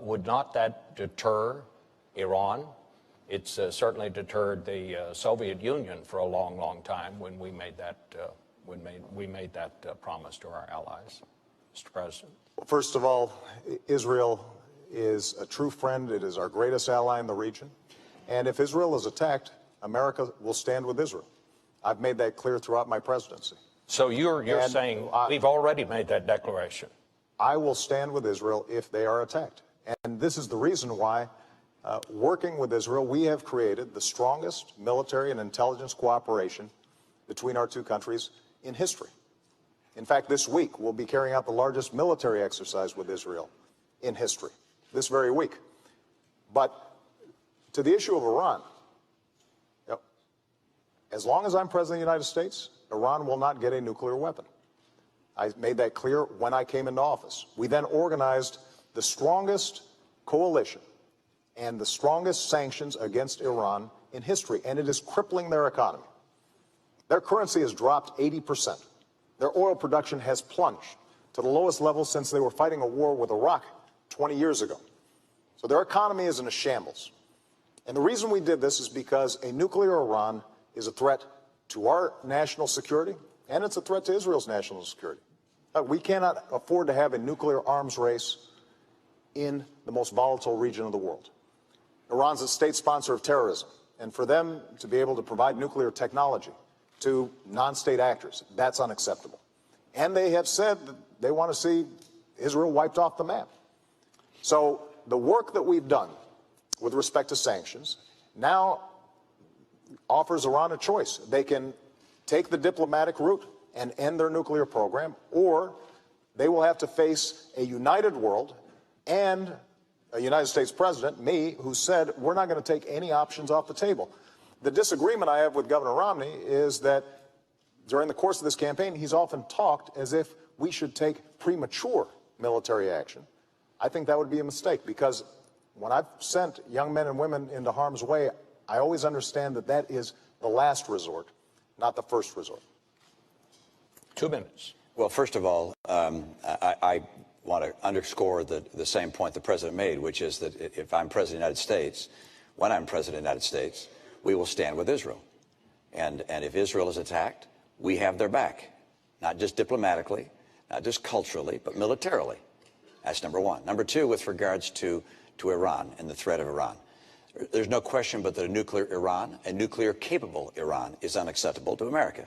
would not that deter Iran? It's certainly deterred the Soviet Union for a long, long time when we made that promise to our allies. Mr. President. First of all, Israel is a true friend. It is our greatest ally in the region. And if Israel is attacked, America will stand with Israel. I've made that clear throughout my presidency. So you're saying we've already made that declaration? I will stand with Israel if they are attacked. And this is the reason why, working with Israel, we have created the strongest military and intelligence cooperation between our 2 countries in history. In fact, this week, we'll be carrying out the largest military exercise with Israel in history, this very week. But to the issue of Iran, as long as I'm President of the United States, Iran will not get a nuclear weapon. I made that clear when I came into office. We then organized the strongest coalition and the strongest sanctions against Iran in history, and it is crippling their economy. Their currency has dropped 80%. Their oil production has plunged to the lowest level since they were fighting a war with Iraq 20 years ago. So their economy is in a shambles. And the reason we did this is because a nuclear Iran is a threat to our national security, and it's a threat to Israel's national security. We cannot afford to have a nuclear arms race in the most volatile region of the world. Iran's a state sponsor of terrorism, and for them to be able to provide nuclear technology to non-state actors, that's unacceptable. And they have said that they want to see Israel wiped off the map. So the work that we've done with respect to sanctions now offers Iran a choice. They can take the diplomatic route and end their nuclear program, or they will have to face a united world and a United States president, me, who said we're not going to take any options off the table. The disagreement I have with Governor Romney is that during the course of this campaign, he's often talked as if we should take premature military action. I think that would be a mistake, because when I've sent young men and women into harm's way, I always understand that that is the last resort, not the first resort. 2 minutes. Well, first of all, I want to underscore the same point the president made, which is that if I'm president of the United States, when I'm president of the United States, we will stand with Israel. And if Israel is attacked, we have their back, not just diplomatically, not just culturally, but militarily. That's number one. Number two, with regards to Iran and the threat of Iran, there's no question but that a nuclear Iran, a nuclear-capable Iran, is unacceptable to America.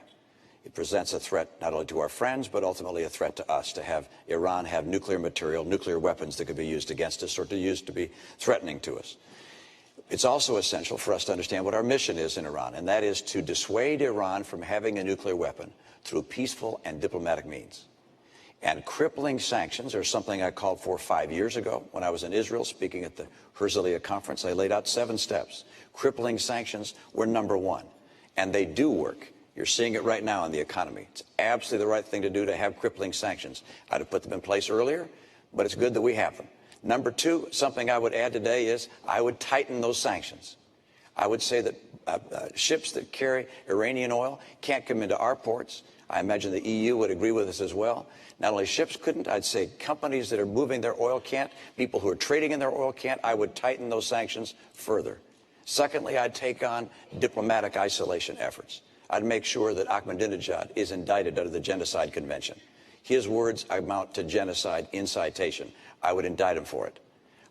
It presents a threat not only to our friends, but ultimately a threat to us, to have Iran have nuclear material, nuclear weapons that could be used against us or to use to be threatening to us. It's also essential for us to understand what our mission is in Iran, and that is to dissuade Iran from having a nuclear weapon through peaceful and diplomatic means. And crippling sanctions are something I called for 5 years ago when I was in Israel speaking at the Herzliya conference. I laid out 7 steps. Crippling sanctions were number one, and they do work. You're seeing it right now in the economy. It's absolutely the right thing to do to have crippling sanctions. I'd have put them in place earlier, but it's good that we have them. Number two, something I would add today is I would tighten those sanctions. I would say that ships that carry Iranian oil can't come into our ports. I imagine the EU would agree with us as well. Not only ships couldn't, I'd say companies that are moving their oil can't, people who are trading in their oil can't. I would tighten those sanctions further. Secondly, I'd take on diplomatic isolation efforts. I'd make sure that Ahmadinejad is indicted under the Genocide Convention. His words amount to genocide incitation. I would indict him for it.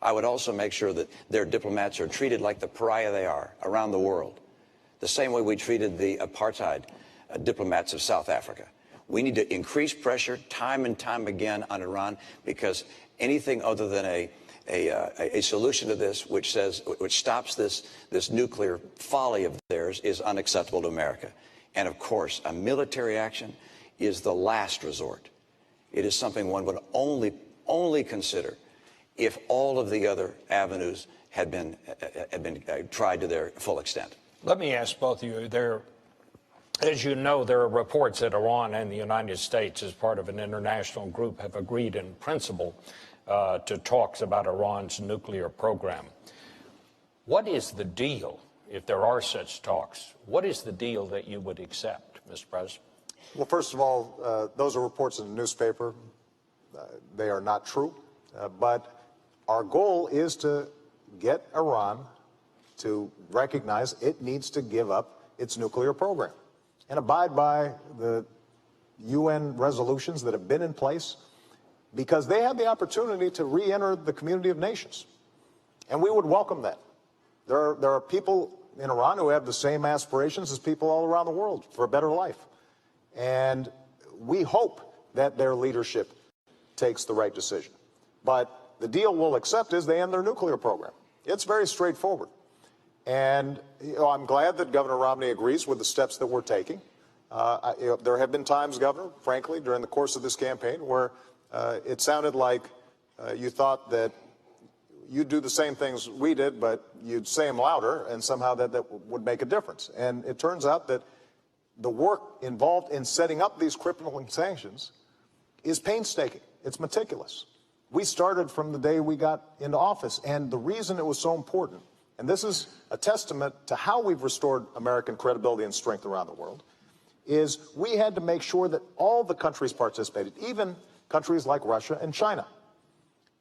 I would also make sure that their diplomats are treated like the pariah they are around the world, the same way we treated the apartheid diplomats of South Africa. We need to increase pressure time and time again on Iran, because anything other than a solution to this which stops this nuclear folly of theirs is unacceptable to America. And of course, a military action is the last resort. It is something one would only consider if all of the other avenues had been tried to their full extent. Let me ask both of you. As you know, there are reports that Iran and the United States, as part of an international group, have agreed in principle to talks about Iran's nuclear program. What is the deal, if there are such talks? What is the deal that you would accept, Mr. President? Well, first of all, those are reports in the newspaper. They are not true. But our goal is to get Iran to recognize it needs to give up its nuclear program and abide by the UN resolutions that have been in place, because they had the opportunity to re-enter the community of nations. And we would welcome that. There are people in Iran who have the same aspirations as people all around the world for a better life. And we hope that their leadership takes the right decision. But the deal we'll accept is they end their nuclear program. It's very straightforward. And I'm glad that Governor Romney agrees with the steps that we're taking. There have been times, Governor, frankly, during the course of this campaign where it sounded like you thought that you'd do the same things we did, but you'd say them louder, and somehow that would make a difference. And it turns out that the work involved in setting up these crippling sanctions is painstaking. It's meticulous. We started from the day we got into office, and the reason it was so important, and this is a testament to how we've restored American credibility and strength around the world, is we had to make sure that all the countries participated, even countries like Russia and China.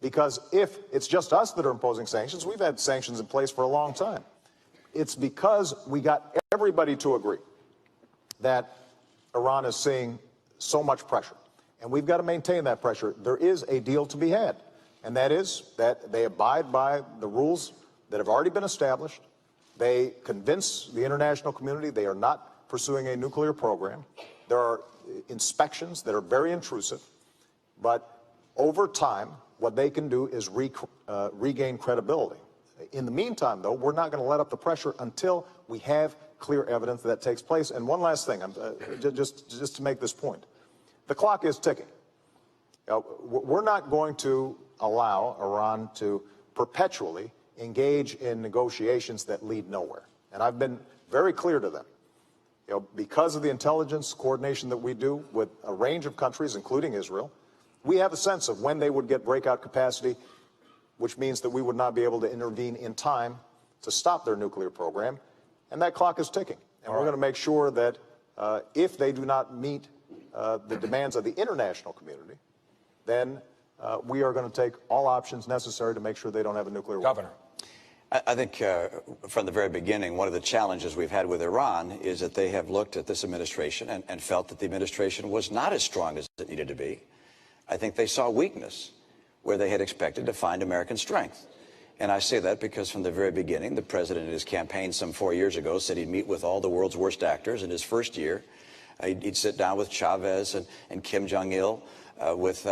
Because if it's just us that are imposing sanctions, we've had sanctions in place for a long time. It's because we got everybody to agree that Iran is seeing so much pressure. And we've got to maintain that pressure. There is a deal to be had, and that is that they abide by the rules that have already been established. They convince the international community they are not pursuing a nuclear program. There are inspections that are very intrusive, but over time, what they can do is regain credibility. In the meantime, though, we're not going to let up the pressure until we have clear evidence that takes place. And one last thing, just to make this point. The clock is ticking. We're not going to allow Iran to perpetually engage in negotiations that lead nowhere. And I've been very clear to them. Because of the intelligence coordination that we do with a range of countries, including Israel, we have a sense of when they would get breakout capacity, which means that we would not be able to intervene in time to stop their nuclear program. And that clock is ticking. And we're going to make sure that if they do not meet the demands of the international community, then we are going to take all options necessary to make sure they don't have a nuclear weapon. Governor. I think from the very beginning, one of the challenges we've had with Iran is that they have looked at this administration and felt that the administration was not as strong as it needed to be. I think they saw weakness where they had expected to find American strength. And I say that because from the very beginning, the president in his campaign some 4 years ago said he'd meet with all the world's worst actors in his first year. He'd sit down with Chavez and Kim Jong-il, with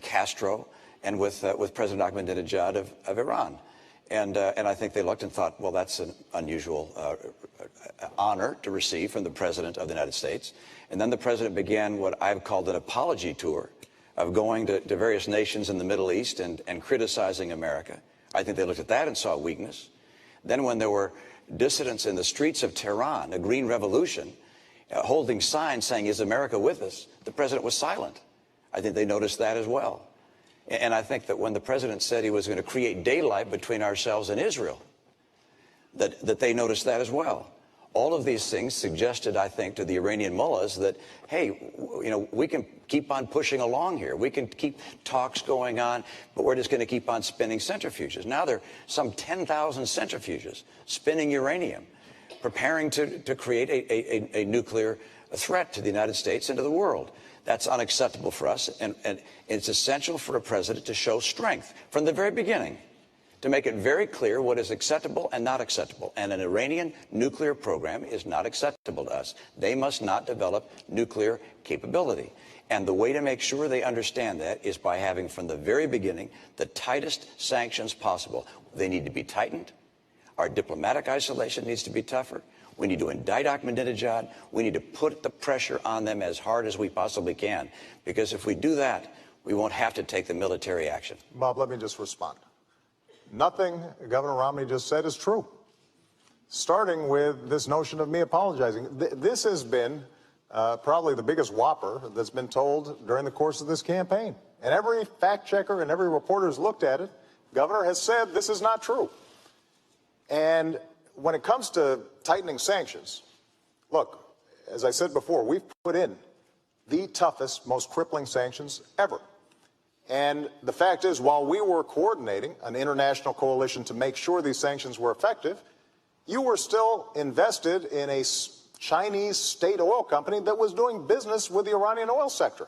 Castro, and with President Ahmadinejad of Iran. And I think they looked and thought, well, that's an unusual honor to receive from the President of the United States. And then the President began what I've called an apology tour of going to various nations in the Middle East and criticizing America. I think they looked at that and saw weakness. Then when there were dissidents in the streets of Tehran, a green revolution, holding signs saying, "Is America with us?" the President was silent. I think they noticed that as well. And I think that when the President said he was going to create daylight between ourselves and Israel, that they noticed that as well. All of these things suggested, I think, to the Iranian mullahs that, hey, we can keep on pushing along here. We can keep talks going on, but we're just going to keep on spinning centrifuges. Now there are some 10,000 centrifuges spinning uranium, preparing to create a nuclear threat to the United States and to the world. That's unacceptable for us, and it's essential for a president to show strength from the very beginning, to make it very clear what is acceptable and not acceptable. And an Iranian nuclear program is not acceptable to us. They must not develop nuclear capability. And the way to make sure they understand that is by having from the very beginning the tightest sanctions possible. They need to be tightened. Our diplomatic isolation needs to be tougher. We need to indict Ahmadinejad. We need to put the pressure on them as hard as we possibly can. Because if we do that, we won't have to take the military action. Bob, let me just respond. Nothing Governor Romney just said is true. Starting with this notion of me apologizing. This has been probably the biggest whopper that's been told during the course of this campaign. And every fact checker and every reporter who's looked at it, Governor has said this is not true. And when it comes to tightening sanctions, look, as I said before, we've put in the toughest, most crippling sanctions ever. And the fact is, while we were coordinating an international coalition to make sure these sanctions were effective, you were still invested in a Chinese state oil company that was doing business with the Iranian oil sector.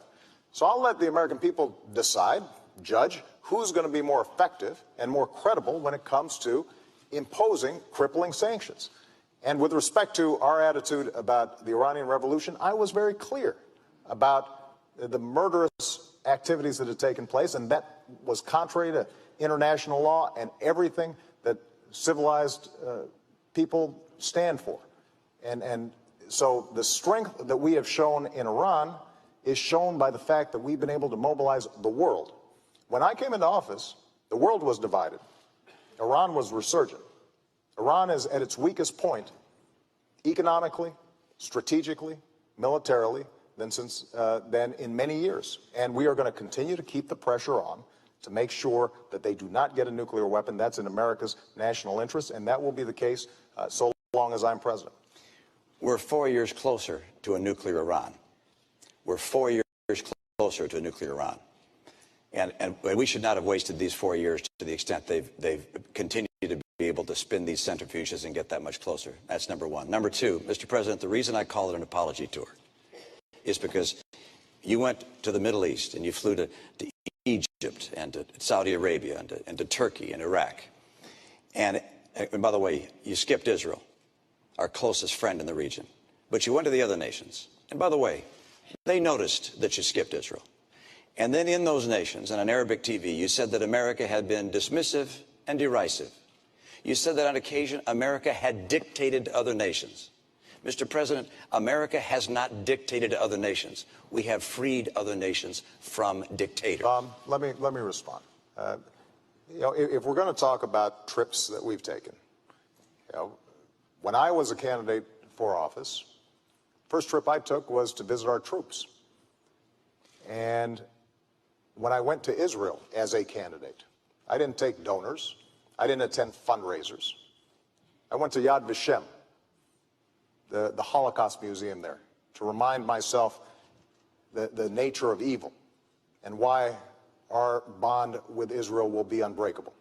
So I'll let the American people decide, judge, who's going to be more effective and more credible when it comes to imposing crippling sanctions. And with respect to our attitude about the Iranian Revolution, I was very clear about the murderous activities that had taken place, and that was contrary to international law and everything that civilized people stand for. And so the strength that we have shown in Iran is shown by the fact that we've been able to mobilize the world. When I came into office, the world was divided. Iran was resurgent. Iran is at its weakest point economically, strategically, militarily than in many years. And we are going to continue to keep the pressure on to make sure that they do not get a nuclear weapon. That's in America's national interest, and that will be the case so long as I'm president. We're 4 years closer to a nuclear Iran. We're 4 years closer to a nuclear Iran. And we should not have wasted these 4 years to the extent they've continued to be able able to spin these centrifuges and get that much closer. That's number one. Number two, Mr. President, the reason I call it an apology tour is because you went to the Middle East and you flew to Egypt and to Saudi Arabia and to Turkey and Iraq. And by the way, you skipped Israel, our closest friend in the region. But you went to the other nations. And by the way, they noticed that you skipped Israel. And then in those nations, and on Arabic TV, you said that America had been dismissive and derisive. You said that on occasion, America had dictated to other nations. Mr. President, America has not dictated to other nations. We have freed other nations from dictators. Let me respond. If we're going to talk about trips that we've taken, when I was a candidate for office, first trip I took was to visit our troops. And when I went to Israel as a candidate, I didn't take donors. I didn't attend fundraisers. I went to Yad Vashem, the Holocaust Museum there, to remind myself the nature of evil and why our bond with Israel will be unbreakable.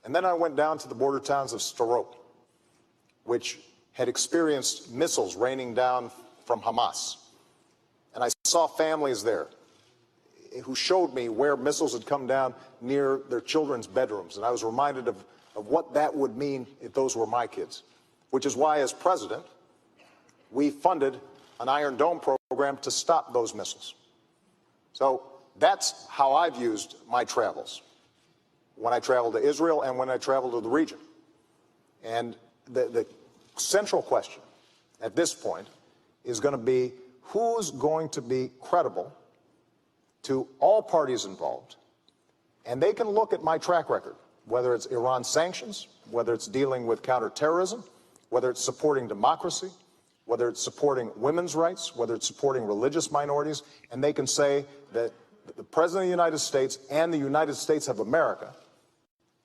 And then I went down to the border towns of Sderot, which had experienced missiles raining down from Hamas. And I saw families there who showed me where missiles had come down near their children's bedrooms. And I was reminded of what that would mean if those were my kids, which is why, as president, we funded an Iron Dome program to stop those missiles. So that's how I've used my travels, when I travel to Israel and when I travel to the region. And the central question at this point is going to be who's going to be credible to all parties involved. And they can look at my track record, whether it's Iran sanctions, whether it's dealing with counterterrorism, whether it's supporting democracy, whether it's supporting women's rights, whether it's supporting religious minorities, and they can say that the President of the United States and the United States of America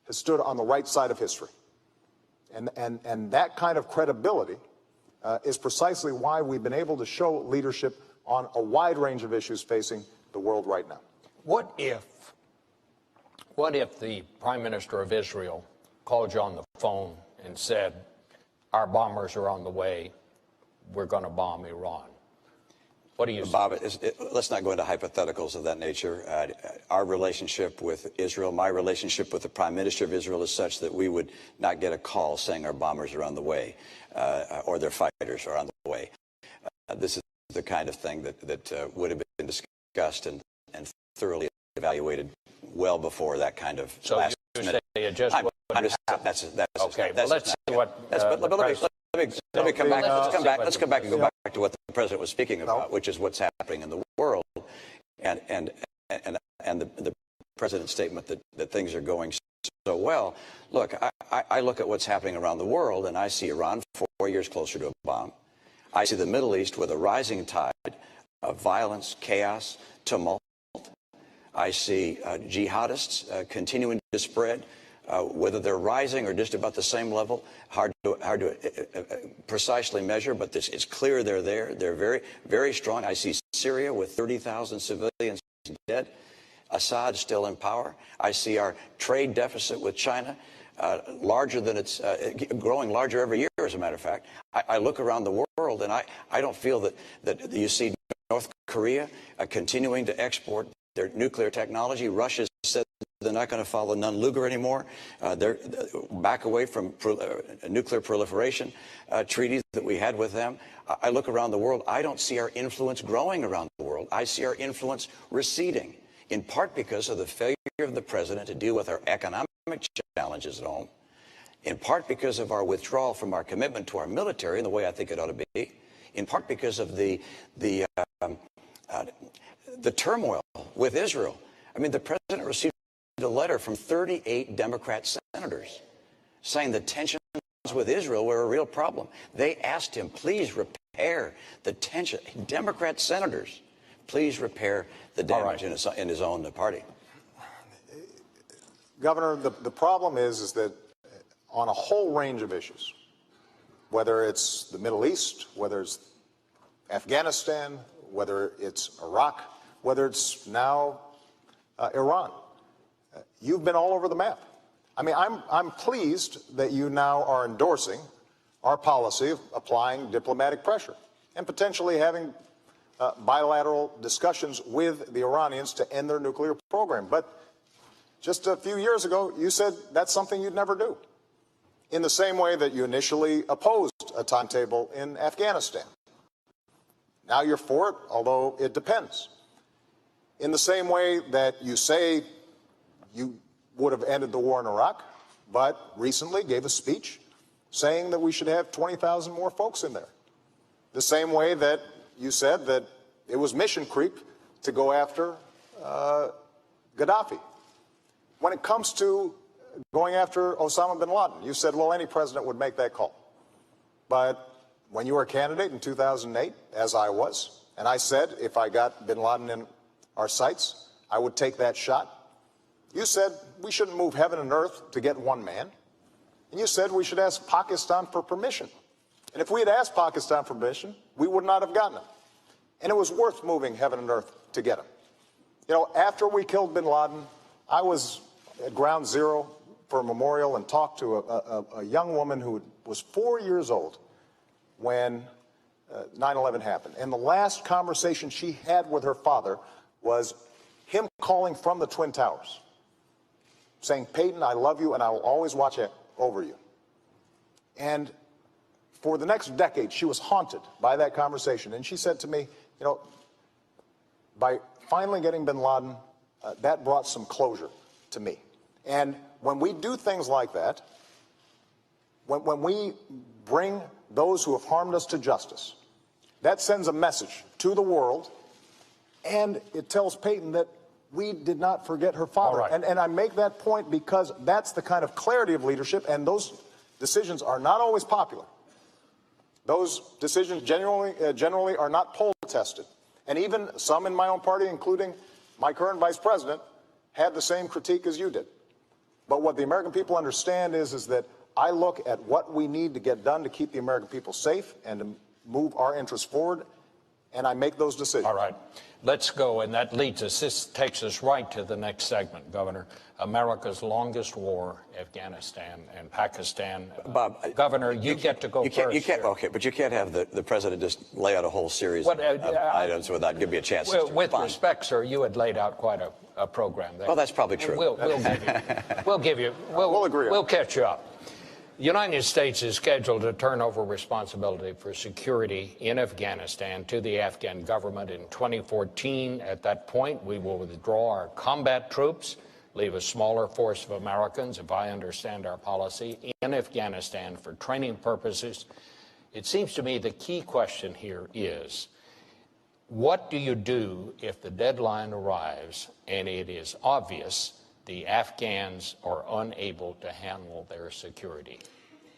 has stood on the right side of history. And that kind of credibility is precisely why we've been able to show leadership on a wide range of issues facing the world right now. What if the Prime Minister of Israel called you on the phone and said, our bombers are on the way, we're going to bomb Iran? What do you say? Bob, let's not go into hypotheticals of that nature. Our relationship with Israel, my relationship with the Prime Minister of Israel is such that we would not get a call saying our bombers are on the way or their fighters are on the way. This is the kind of thing that would have been discussed and thoroughly evaluated well before that kind of last minute. So you say it just wouldn't happen. That's okay, well, let's see what let me come back. Let's come back and go back to what the president was speaking about, which is what's happening in the world, and the president's statement that things are going so well. Look, I look at what's happening around the world, and I see Iran 4 years closer to a bomb. I see the Middle East with a rising tide of violence, chaos, tumult. I see jihadists continuing to spread. Whether they're rising or just about the same level, hard to precisely measure, but it's clear they're there. They're very, very strong. I see Syria with 30,000 civilians dead. Assad still in power. I see our trade deficit with China larger than it's growing larger every year, as a matter of fact. I look around the world, and I don't feel that you see North Korea continuing to export their nuclear technology. Russia said they're not going to follow Nunn-Lugar anymore. They're back away from nuclear proliferation treaties that we had with them. I look around the world. I don't see our influence growing around the world. I see our influence receding, in part because of the failure of the president to deal with our economic challenges at home, in part because of our withdrawal from our commitment to our military in the way I think it ought to be, in part because of the turmoil with Israel. I mean, the president received a letter from 38 Democrat senators saying the tensions with Israel were a real problem. They asked him, please repair the tension. Democrat senators, please repair the damage in his own party. Governor, the problem is that on a whole range of issues, whether it's the Middle East, whether it's Afghanistan, whether it's Iraq, whether it's now Iran, you've been all over the map. I mean, I'm pleased that you now are endorsing our policy of applying diplomatic pressure and potentially having bilateral discussions with the Iranians to end their nuclear program. But just a few years ago, you said that's something you'd never do. In the same way that you initially opposed a timetable in Afghanistan. Now you're for it, although it depends. In the same way that you say you would have ended the war in Iraq, but recently gave a speech saying that we should have 20,000 more folks in there. The same way that you said that it was mission creep to go after Gaddafi. When it comes to going after Osama bin Laden, you said, well, any president would make that call. But when you were a candidate in 2008, as I was, and I said if I got bin Laden in our sights, I would take that shot, you said we shouldn't move heaven and earth to get one man. And you said we should ask Pakistan for permission. And if we had asked Pakistan for permission, we would not have gotten him. And it was worth moving heaven and earth to get him. You know, after we killed bin Laden, I was at Ground Zero for a memorial and talked to a young woman who was 4 years old when 9/11 happened. And the last conversation she had with her father was him calling from the Twin Towers, saying, Peyton, I love you and I will always watch over you. And for the next decade, she was haunted by that conversation. And she said to me, you know, by finally getting bin Laden, that brought some closure to me. And when we do things like that, when we bring those who have harmed us to justice, that sends a message to the world, and it tells Peyton that we did not forget her father. All right. And I make that point because that's the kind of clarity of leadership, and those decisions are not always popular. Those decisions generally are not poll tested. And even some in my own party, including my current vice president, had the same critique as you did. But what the American people understand is that I look at what we need to get done to keep the American people safe and to move our interests forward, and I make those decisions. All right. Let's go, and that leads us, this takes us right to the next segment, Governor. America's longest war, Afghanistan and Pakistan. Bob, Governor, you get to go first. Okay, but you can't have the president just lay out a whole series of items without giving me a chance. With respect, sir, you had laid out quite a program there. Well, that's probably true. We'll agree. We'll catch you up. The United States is scheduled to turn over responsibility for security in Afghanistan to the Afghan government in 2014. At that point, we will withdraw our combat troops, leave a smaller force of Americans, if I understand our policy, in Afghanistan for training purposes. It seems to me the key question here is, what do you do if the deadline arrives and it is obvious the Afghans are unable to handle their security?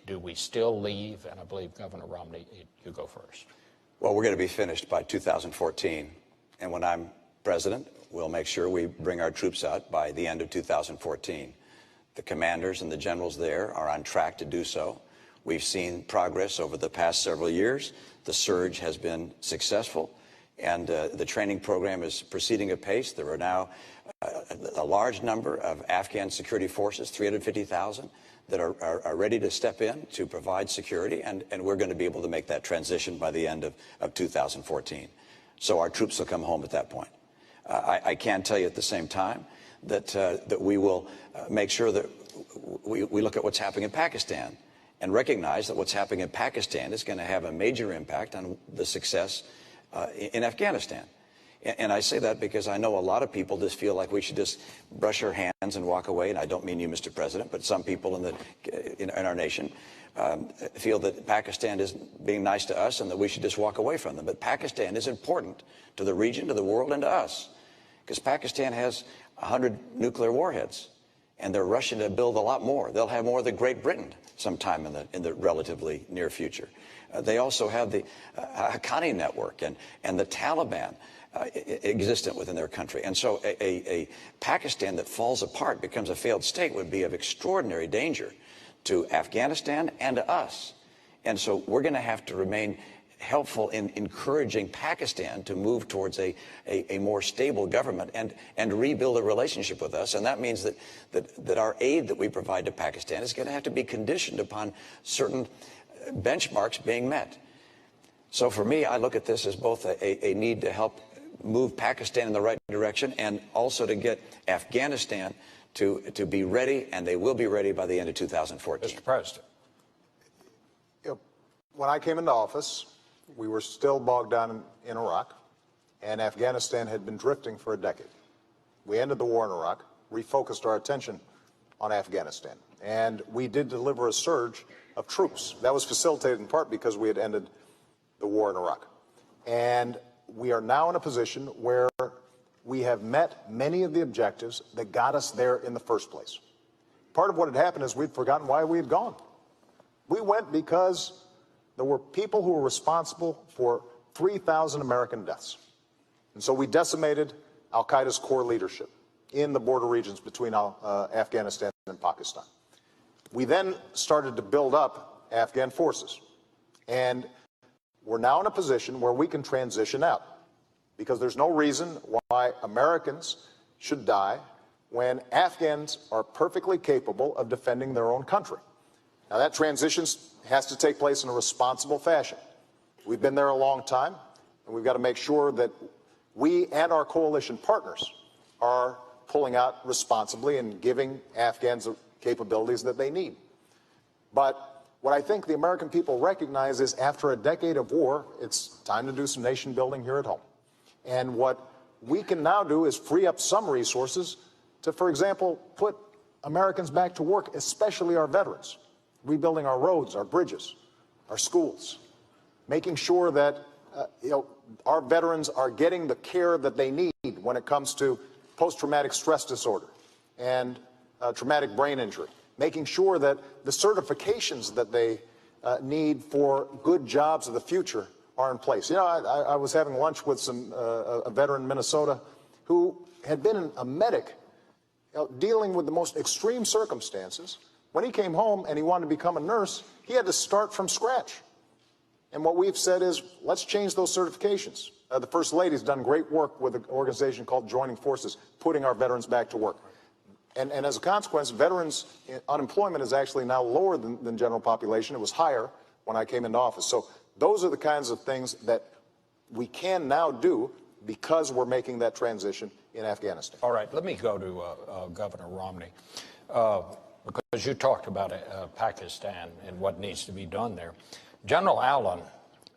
Do we still leave? And I believe Governor Romney, you go first. Well, we're going to be finished by 2014. And when I'm president, we'll make sure we bring our troops out by the end of 2014. The commanders and the generals there are on track to do so. We've seen progress over the past several years. The surge has been successful, and the training program is proceeding apace. There are now a large number of Afghan security forces, 350,000, that are ready to step in to provide security, and we're going to be able to make that transition by the end of 2014. So our troops will come home at that point. I can tell you at the same time that we will make sure that we look at what's happening in Pakistan and recognize that what's happening in Pakistan is going to have a major impact on the success in Afghanistan. And I say that because I know a lot of people just feel like we should just brush our hands and walk away. And I don't mean you, Mr. President, but some people in our nation feel that Pakistan isn't being nice to us and that we should just walk away from them. But Pakistan is important to the region, to the world, and to us, because Pakistan has 100 nuclear warheads, and they're rushing to build a lot more. They'll have more than Great Britain sometime in the relatively near future. They also have the Haqqani network and the Taliban existent within their country. And so a Pakistan that falls apart, becomes a failed state, would be of extraordinary danger to Afghanistan and to us. And so we're going to have to remain helpful in encouraging Pakistan to move towards a more stable government and rebuild a relationship with us. And that means that our aid that we provide to Pakistan is going to have to be conditioned upon certain benchmarks being met. So for me, I look at this as both a need to help move Pakistan in the right direction and also to get Afghanistan to be ready, and they will be ready by the end of 2014. Mr. President. When I came into office, we were still bogged down in Iraq, and Afghanistan had been drifting for a decade. We ended the war in Iraq, refocused our attention on Afghanistan, and we did deliver a surge of troops. That was facilitated in part because we had ended the war in Iraq. And we are now in a position where we have met many of the objectives that got us there in the first place. Part of what had happened is we'd forgotten why we had gone. We went because there were people who were responsible for 3,000 American deaths. And so we decimated al-Qaeda's core leadership in the border regions between Afghanistan and Pakistan. We then started to build up Afghan forces. And we're now in a position where we can transition out, because there's no reason why Americans should die when Afghans are perfectly capable of defending their own country. Now, that transition has to take place in a responsible fashion. We've been there a long time, and we've got to make sure that we and our coalition partners are pulling out responsibly and giving Afghans the capabilities that they need. But what I think the American people recognize is after a decade of war, it's time to do some nation building here at home. And what we can now do is free up some resources to, for example, put Americans back to work, especially our veterans, rebuilding our roads, our bridges, our schools, making sure that our veterans are getting the care that they need when it comes to post-traumatic stress disorder and traumatic brain injury, making sure that the certifications that they need for good jobs of the future are in place. I was having lunch with a veteran in Minnesota who had been a medic dealing with the most extreme circumstances. When he came home and he wanted to become a nurse, he had to start from scratch. And what we've said is, let's change those certifications. The First Lady's done great work with an organization called Joining Forces, putting our veterans back to work. And as a consequence, veterans' unemployment is actually now lower than general population. It was higher when I came into office. So those are the kinds of things that we can now do because we're making that transition in Afghanistan. All right, let me go to Governor Romney. Because you talked about Pakistan and what needs to be done there. General Allen,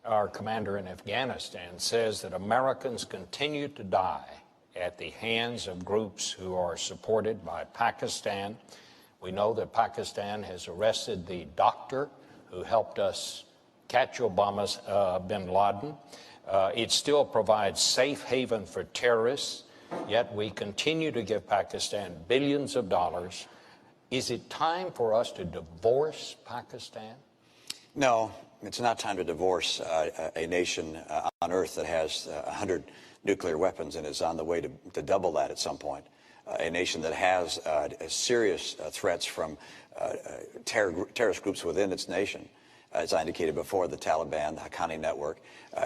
our commander in Afghanistan, says that Americans continue to die at the hands of groups who are supported by Pakistan. We know that Pakistan has arrested the doctor who helped us catch Obama's bin Laden. It still provides safe haven for terrorists, yet we continue to give Pakistan billions of dollars. Is it time for us to divorce Pakistan? No, it's not time to divorce a nation on Earth that has 100 nuclear weapons and is on the way to double that at some point. A nation that has serious threats from terrorist groups within its nation. As I indicated before, the Taliban, the Haqqani network.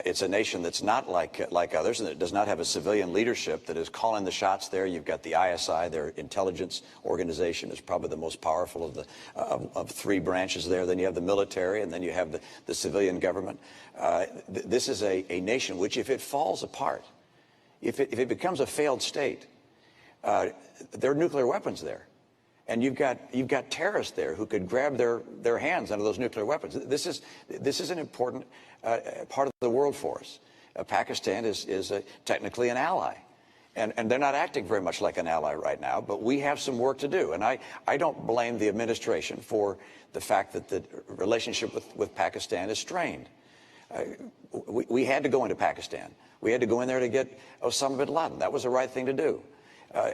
It's a nation that's not like others, and it does not have a civilian leadership that is calling the shots there. You've got the ISI, their intelligence organization, is probably the most powerful of three branches there. Then you have the military, and then you have the civilian government. This is a nation which, if it falls apart, if it becomes a failed state, there are nuclear weapons there. And you've got terrorists there who could grab their hands under those nuclear weapons. This is an important part of the world for us. Pakistan is technically an ally, and they're not acting very much like an ally right now. But we have some work to do, and I don't blame the administration for the fact that the relationship with Pakistan is strained. We had to go into Pakistan. We had to go in there to get Osama bin Laden. That was the right thing to do.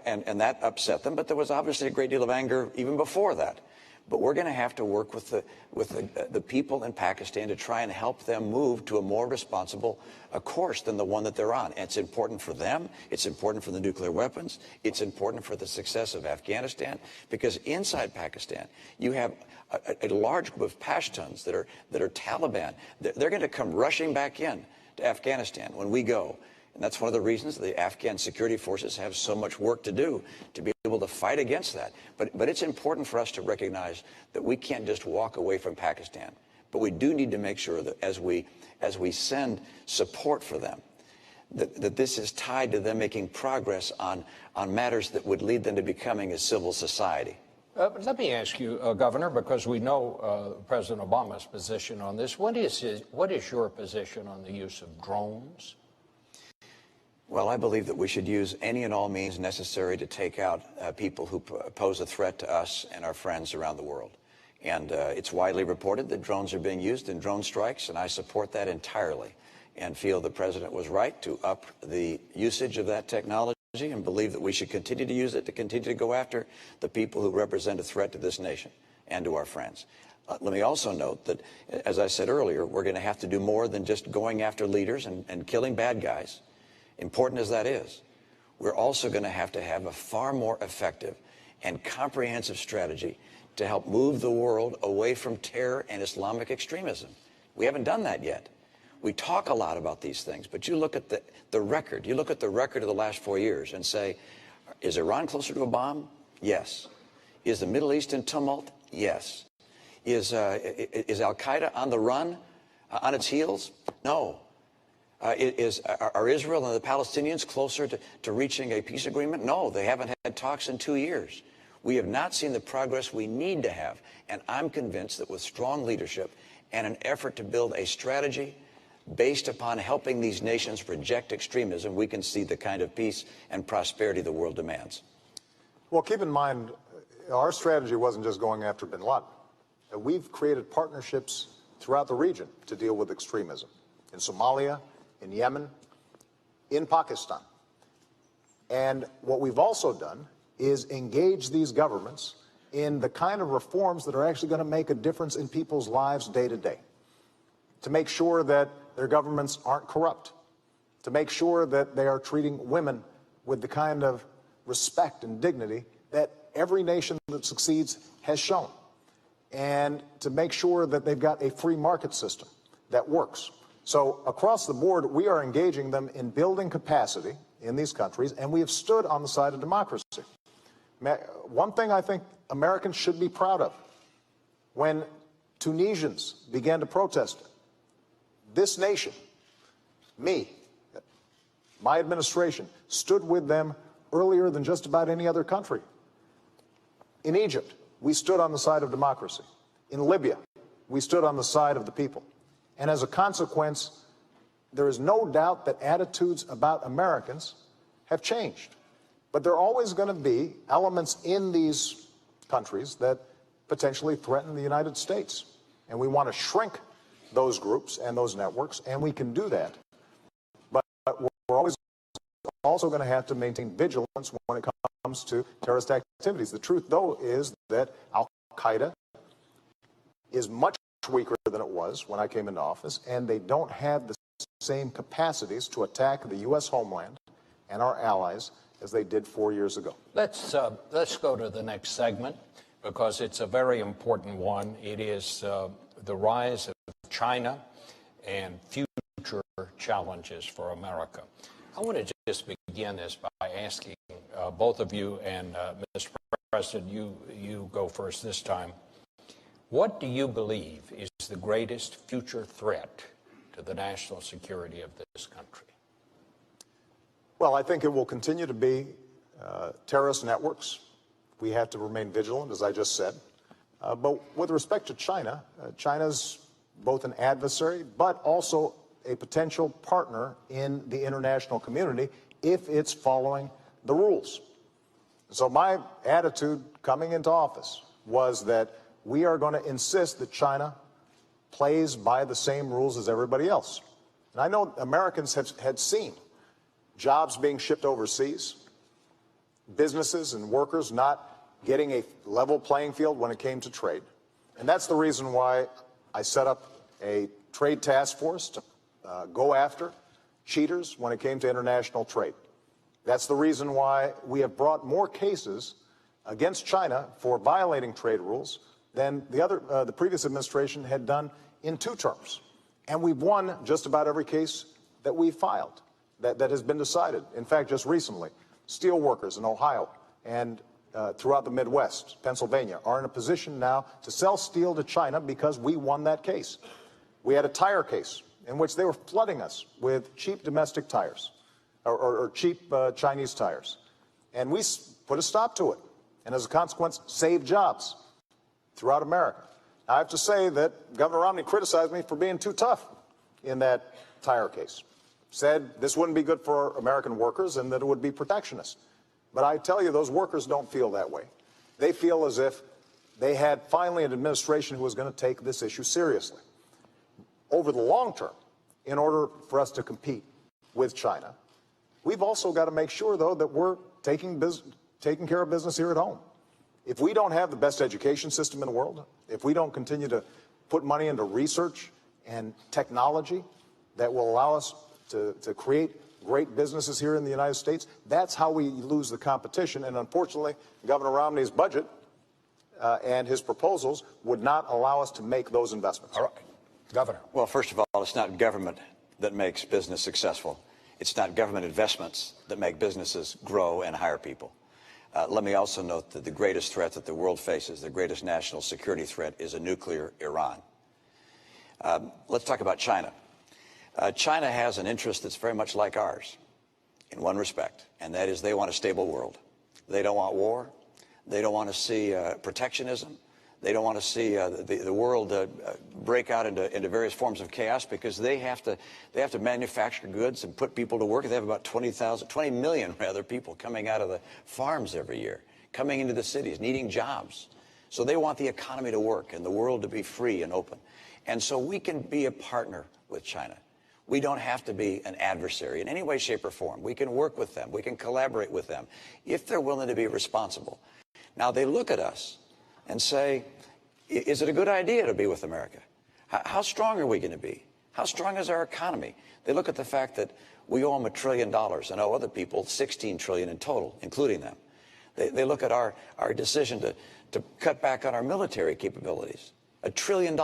And that upset them, but there was obviously a great deal of anger even before that. but we're going to have to work with the people in Pakistan to try and help them move to a more responsible course than the one that they're on. And it's important for them. It's important for the nuclear weapons. It's important for the success of Afghanistan, because inside Pakistan, you have a large group of Pashtuns that are Taliban. They're going to come rushing back in to Afghanistan when we go. And that's one of the reasons the Afghan security forces have so much work to do to be able to fight against that. But it's important for us to recognize that we can't just walk away from Pakistan. But we do need to make sure that as we send support for them, that this is tied to them making progress on matters that would lead them to becoming a civil society. Let me ask you, Governor, because we know President Obama's position on this. What is your position on the use of drones? Well, I believe that we should use any and all means necessary to take out people who pose a threat to us and our friends around the world. And it's widely reported that drones are being used in drone strikes, and I support that entirely and feel the president was right to up the usage of that technology and believe that we should continue to use it to continue to go after the people who represent a threat to this nation and to our friends. Let me also note that, as I said earlier, we're going to have to do more than just going after leaders and killing bad guys. Important as that is, we're also going to have a far more effective and comprehensive strategy to help move the world away from terror and Islamic extremism. We haven't done that yet. We talk a lot about these things, but you look at the record. You look at the record of the last 4 years and say, is Iran closer to a bomb? Yes. Is the Middle East in tumult? Yes. Is Al-Qaeda on the run, on its heels? No. Are Israel and the Palestinians closer to reaching a peace agreement? No, they haven't had talks in 2 years. We have not seen the progress we need to have. And I'm convinced that with strong leadership and an effort to build a strategy based upon helping these nations reject extremism, we can see the kind of peace and prosperity the world demands. Well, keep in mind, our strategy wasn't just going after bin Laden. We've created partnerships throughout the region to deal with extremism. In Somalia, in Yemen, in Pakistan. And what we've also done is engage these governments in the kind of reforms that are actually going to make a difference in people's lives day to day. To make sure that their governments aren't corrupt. To make sure that they are treating women with the kind of respect and dignity that every nation that succeeds has shown. And to make sure that they've got a free market system that works. So across the board, we are engaging them in building capacity in these countries, and we have stood on the side of democracy. One thing I think Americans should be proud of, when Tunisians began to protest, this nation, my administration, stood with them earlier than just about any other country. In Egypt, we stood on the side of democracy. In Libya, we stood on the side of the people. And as a consequence, there is no doubt that attitudes about Americans have changed. But there are always going to be elements in these countries that potentially threaten the United States. And we want to shrink those groups and those networks, and we can do that. But we're always also going to have to maintain vigilance when it comes to terrorist activities. The truth, though, is that Al-Qaeda is much weaker than it was when I came into office, and they don't have the same capacities to attack the U.S. homeland and our allies as they did 4 years ago. Let's go to the next segment, because it's a very important one. It is the rise of China and future challenges for America. I want to just begin this by asking both of you, and Mr. President, you go first this time. What do you believe is the greatest future threat to the national security of this country? Well, I think it will continue to be terrorist networks. We have to remain vigilant, as I just said. But with respect to China, China's both an adversary, but also a potential partner in the international community if it's following the rules. So my attitude coming into office was that we are going to insist that China plays by the same rules as everybody else. And I know Americans had seen jobs being shipped overseas, businesses and workers not getting a level playing field when it came to trade. And that's the reason why I set up a trade task force to go after cheaters when it came to international trade. That's the reason why we have brought more cases against China for violating trade rules than the previous administration had done in 2 terms. And we've won just about every case that we filed that has been decided. In fact, just recently, steel workers in Ohio and throughout the Midwest, Pennsylvania, are in a position now to sell steel to China because we won that case. We had a tire case in which they were flooding us with cheap domestic tires or cheap Chinese tires. And we put a stop to it. And as a consequence, saved jobs throughout America. I have to say that Governor Romney criticized me for being too tough in that tire case. Said this wouldn't be good for American workers and that it would be protectionist. But I tell you, those workers don't feel that way. They feel as if they had finally an administration who was going to take this issue seriously. Over the long term, in order for us to compete with China, we've also got to make sure, though, that we're taking care of business here at home. If we don't have the best education system in the world, if we don't continue to put money into research and technology that will allow us to create great businesses here in the United States, that's how we lose the competition. And unfortunately, Governor Romney's budget and his proposals would not allow us to make those investments. All right. Governor. Well, first of all, it's not government that makes business successful. It's not government investments that make businesses grow and hire people. Let me also note that the greatest threat that the world faces, the greatest national security threat, is a nuclear Iran. Let's talk about China. China has an interest that's very much like ours in one respect, and that is they want a stable world. They don't want war. They don't want to see protectionism. They don't want to see the world break out into various forms of chaos, because they have to manufacture goods and put people to work. They have about 20 million people coming out of the farms every year, coming into the cities, needing jobs. So they want the economy to work and the world to be free and open. And so we can be a partner with China. We don't have to be an adversary in any way, shape, or form. We can work with them. We can collaborate with them if they're willing to be responsible. Now, they look at us and say, is it a good idea to be with America? How strong are we going to be? How strong is our economy? They look at the fact that we owe them $1 trillion and owe other people $16 trillion in total, including them. They look at our decision to cut back on our military capabilities. $1 trillion.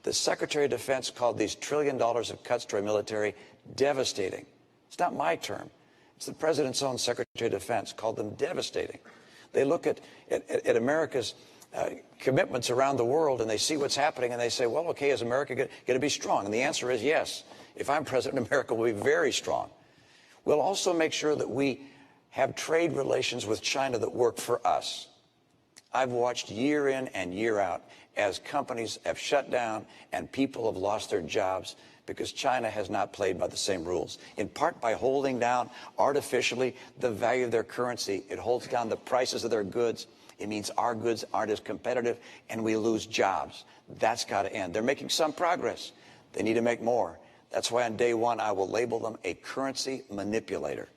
The Secretary of Defense called these $1 trillion of cuts to our military devastating. It's not my term. It's the President's own Secretary of Defense called them devastating. They look at America's commitments around the world, and they see what's happening, and they say, well, okay, is America going to be strong? And the answer is yes. If I'm president, America will be very strong. We'll also make sure that we have trade relations with China that work for us. I've watched year in and year out as companies have shut down and people have lost their jobs because China has not played by the same rules, in part by holding down artificially the value of their currency. It holds down the prices of their goods. It means our goods aren't as competitive, and we lose jobs. That's got to end. They're making some progress. They need to make more. That's why on day one, I will label them a currency manipulator,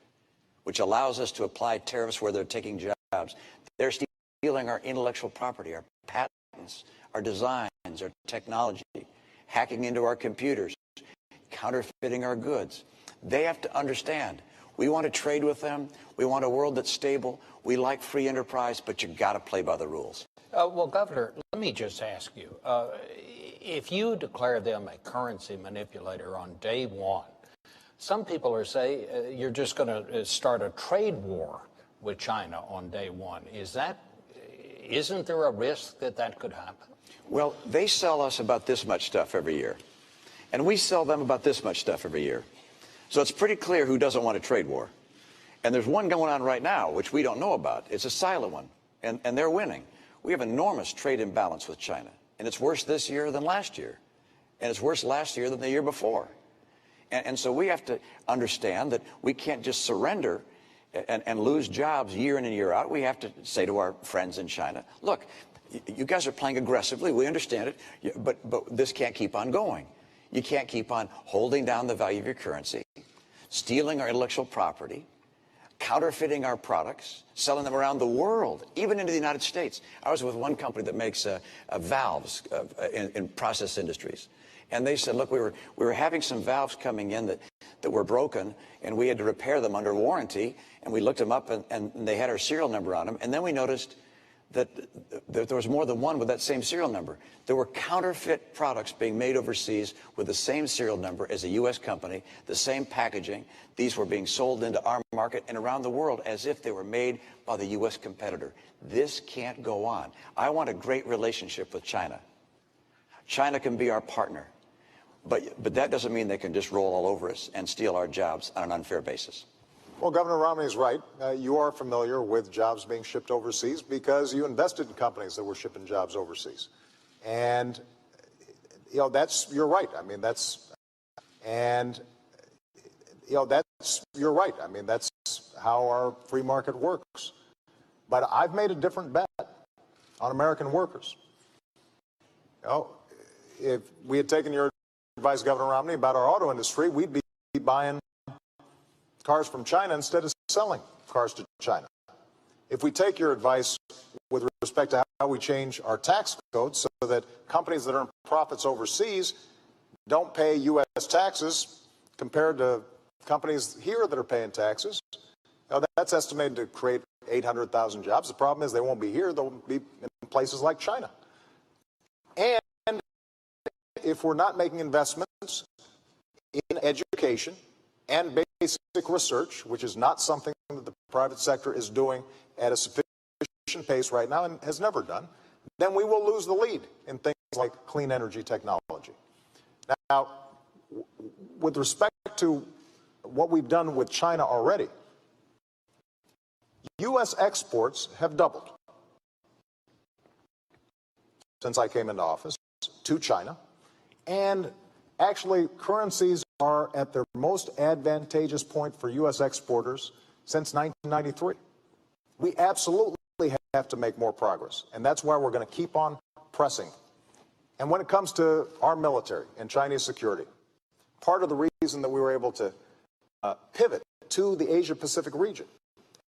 which allows us to apply tariffs where they're taking jobs. They're stealing our intellectual property, our patents, our designs, our technology, hacking into our computers, counterfeiting our goods. They have to understand, we want to trade with them. We want a world that's stable. We like free enterprise, but you got to play by the rules. Well, Governor, let me just ask you, if you declare them a currency manipulator on day one, some people are saying you're just going to start a trade war with China on day one. Isn't there a risk that that could happen? Well, they sell us about this much stuff every year, and we sell them about this much stuff every year. So it's pretty clear who doesn't want a trade war. And there's one going on right now, which we don't know about. It's a silent one, and they're winning. We have enormous trade imbalance with China, and it's worse this year than last year, and it's worse last year than the year before. And so we have to understand that we can't just surrender and lose jobs year in and year out. We have to say to our friends in China, look, you guys are playing aggressively. We understand it, but this can't keep on going. You can't keep on holding down the value of your currency, stealing our intellectual property, counterfeiting our products, selling them around the world, even into the United States. I was with one company that makes valves in process industries. And they said, look, we were having some valves coming in that were broken, and we had to repair them under warranty. And we looked them up, and they had our serial number on them. And then we noticed that there was more than one with that same serial number. There were counterfeit products being made overseas with the same serial number as a U.S. company, the same packaging. These were being sold into our market and around the world as if they were made by the U.S. competitor. This can't go on. I want a great relationship with China. China can be our partner. But that doesn't mean they can just roll all over us and steal our jobs on an unfair basis. Well, Governor Romney is right. You are familiar with jobs being shipped overseas because you invested in companies that were shipping jobs overseas. And, you're right. I mean, you're right. I mean, that's how our free market works. But I've made a different bet on American workers. If we had taken your advice, Governor Romney, about our auto industry, we'd be buying cars from China instead of selling cars to China. If we take your advice with respect to how we change our tax code so that companies that earn profits overseas don't pay U.S. taxes compared to companies here that are paying taxes, that's estimated to create 800,000 jobs. The problem is they won't be here. They'll be in places like China. And if we're not making investments in education and basic research, which is not something that the private sector is doing at a sufficient pace right now and has never done, then we will lose the lead in things like clean energy technology. Now, with respect to what we've done with China already, U.S. exports have doubled since I came into office to China, and actually currencies are at their most advantageous point for U.S. exporters since 1993. We absolutely have to make more progress, and that's why we're going to keep on pressing. And when it comes to our military and Chinese security, part of the reason that we were able to pivot to the Asia-Pacific region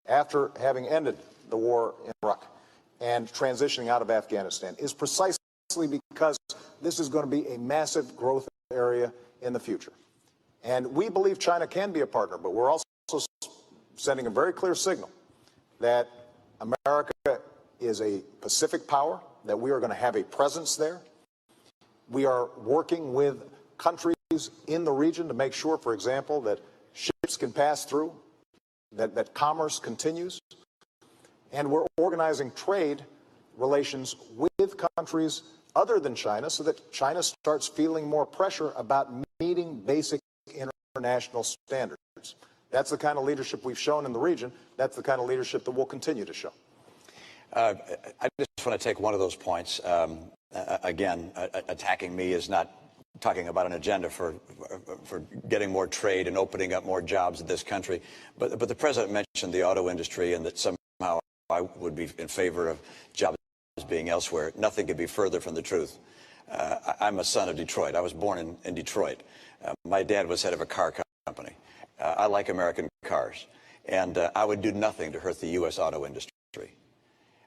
after having ended the war in Iraq and transitioning out of Afghanistan is precisely because this is going to be a massive growth area in the future. And we believe China can be a partner, but we're also sending a very clear signal that America is a Pacific power, that we are going to have a presence there. We are working with countries in the region to make sure, for example, that ships can pass through, that commerce continues. And we're organizing trade relations with countries other than China so that China starts feeling more pressure about meeting basic international standards. That's the kind of leadership we've shown in the region. That's the kind of leadership that we'll continue to show. I just want to take one of those points. Again, attacking me is not talking about an agenda for getting more trade and opening up more jobs in this country. But the president mentioned the auto industry and that somehow I would be in favor of jobs being elsewhere. Nothing could be further from the truth. I'm a son of Detroit. I was born in Detroit. My dad was head of a car company. I like American cars. And I would do nothing to hurt the U.S. auto industry.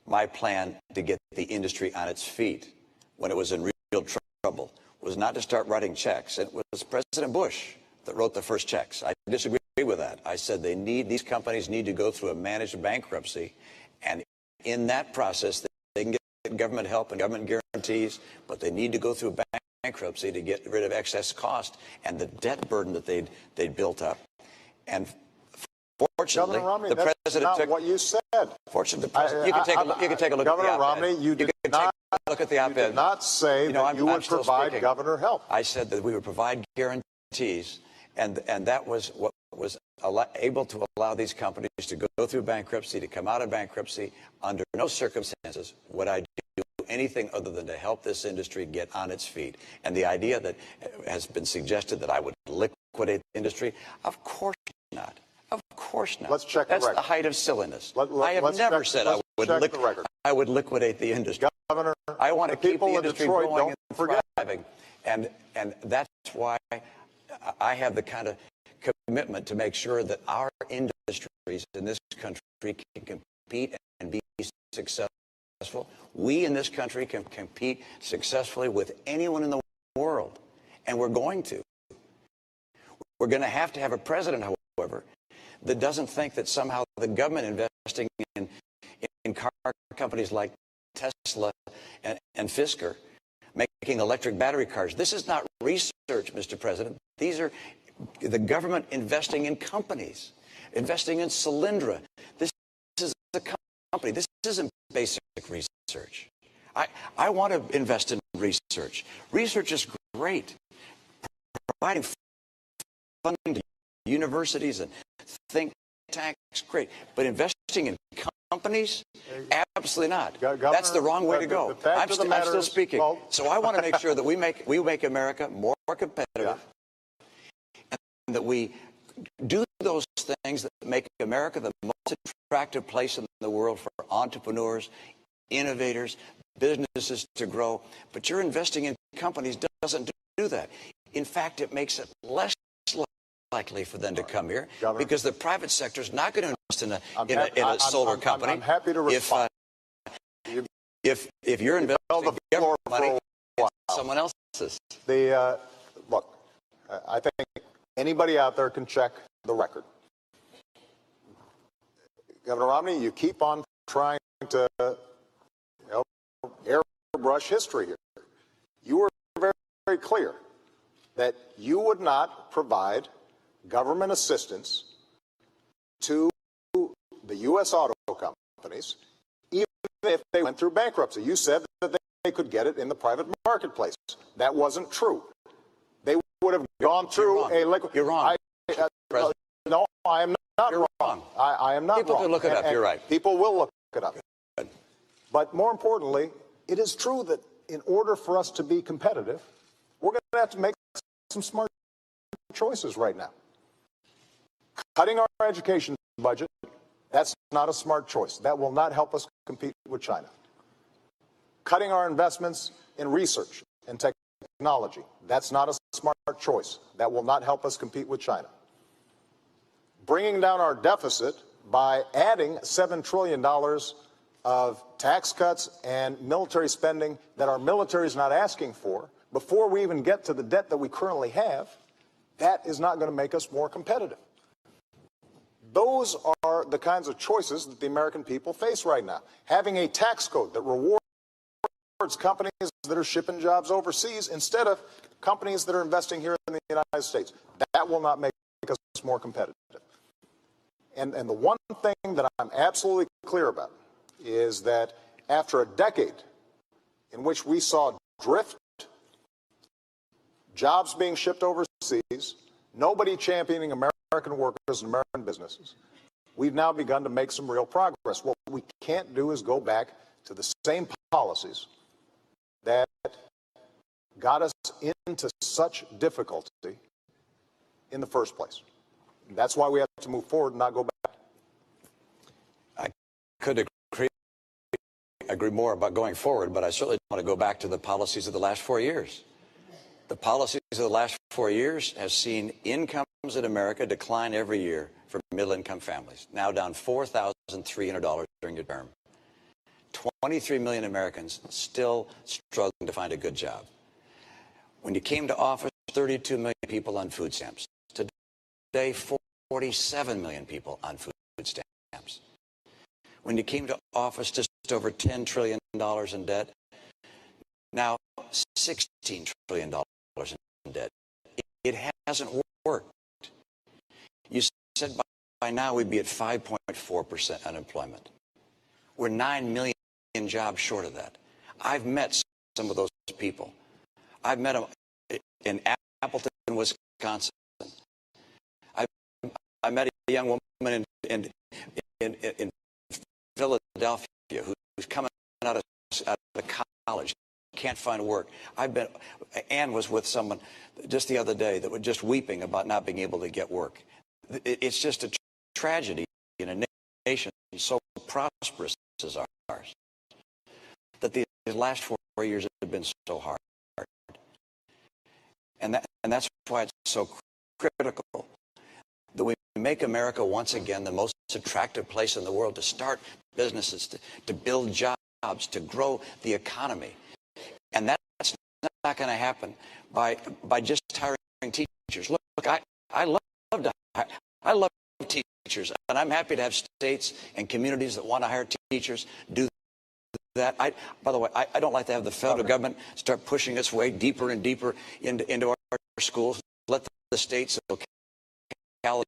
My plan to get the industry on its feet when it was in real trouble was not to start writing checks. It was President Bush that wrote the first checks. I disagree with that. I said these companies need to go through a managed bankruptcy, and in that process they can get government help and government guarantees, but they need to go through bankruptcy to get rid of excess cost and the debt burden that they'd built up. And fortunately, Governor Romney, the president took what you said. Fortunately, you can take a look at the op-ed. Governor Romney, you did not look at the op-ed. You did not say that you would provide governor help. I said that we would provide guarantees, and that was what was able to allow these companies to go through bankruptcy, to come out of bankruptcy. Under no circumstances would I do anything other than to help this industry get on its feet. And the idea that has been suggested that I would liquidate the industry, of course not. Of course not. Let's check the record. That's the height of silliness. I have never said I would liquidate the industry. Governor, I want to keep the industry Detroit, going and forget. thriving. And that's why I have the kind of commitment to make sure that our industry industries in this country can compete and be successful. We in this country can compete successfully with anyone in the world, and we're going to. We're going to have a president, however, that doesn't think that somehow the government investing in car companies like Tesla and Fisker making electric battery cars. This is not research, Mr. President. These are the government investing in companies, investing in Solyndra. This is a company. This isn't basic research. I want to invest in research. Research is great. Providing funding to universities and think tanks, great. But investing in companies? Absolutely not. Governor, that's the wrong way to go. I'm still speaking. Well, so I want to make sure that we make America more competitive, and that we do those things that make America the most attractive place in the world for entrepreneurs, innovators, businesses to grow. But your investing in companies doesn't do that. In fact, it makes it less likely for them to come here, Governor, because the private sector is not going to invest in a solar company. I'm happy to respond. If you're investing government money, someone else's. Look, I think anybody out there can check the record. Governor Romney, you keep on trying to airbrush history here. You were very, very clear that you would not provide government assistance to the U.S. auto companies, even if they went through bankruptcy. You said that they could get it in the private marketplace. That wasn't true. They would have gone through a liquid. You're wrong. No, I am not You're wrong. I am not People wrong. can look it up. You're right. People will look it up. Good. But more importantly, it is true that in order for us to be competitive, we're going to have to make some smart choices right now. Cutting our education budget, that's not a smart choice. That will not help us compete with China. Cutting our investments in research and technology, that's not a smart choice. That will not help us compete with China. Bringing down our deficit by adding $7 trillion of tax cuts and military spending that our military is not asking for before we even get to the debt that we currently have, that is not going to make us more competitive. Those are the kinds of choices that the American people face right now. Having a tax code that rewards companies that are shipping jobs overseas instead of companies that are investing here in the United States, that will not make us more competitive. And the one thing that I'm absolutely clear about is that after a decade in which we saw drift, jobs being shipped overseas, nobody championing American workers and American businesses, we've now begun to make some real progress. What we can't do is go back to the same policies that got us into such difficulty in the first place. That's why we have to move forward and not go back. I could agree more about going forward, but I certainly don't want to go back to the policies of the last 4 years. The policies of the last 4 years have seen incomes in America decline every year for middle-income families, now down $4,300 during your term. 23 million Americans still struggling to find a good job. When you came to office, 32 million people on food stamps. Today, 47 million people on food stamps. When you came to office, just over $10 trillion in debt. Now, $16 trillion in debt. It hasn't worked. You said by now we'd be at 5.4% unemployment. We're 9 million jobs short of that. I've met some of those people. I've met them in Appleton, Wisconsin. I met a young woman in Philadelphia who's coming out of college, can't find work. Ann was with someone just the other day that was just weeping about not being able to get work. It's just a tragedy in a nation so prosperous as ours that these last 4 years have been so hard. And that's why it's so critical that we make America once again the most attractive place in the world to start businesses, to build jobs, to grow the economy. And that's not going to happen by just hiring teachers. Look, I love teachers, and I'm happy to have states and communities that want to hire teachers do that. By the way, I don't like to have the federal government start pushing its way deeper and deeper into our schools. Let the states and localities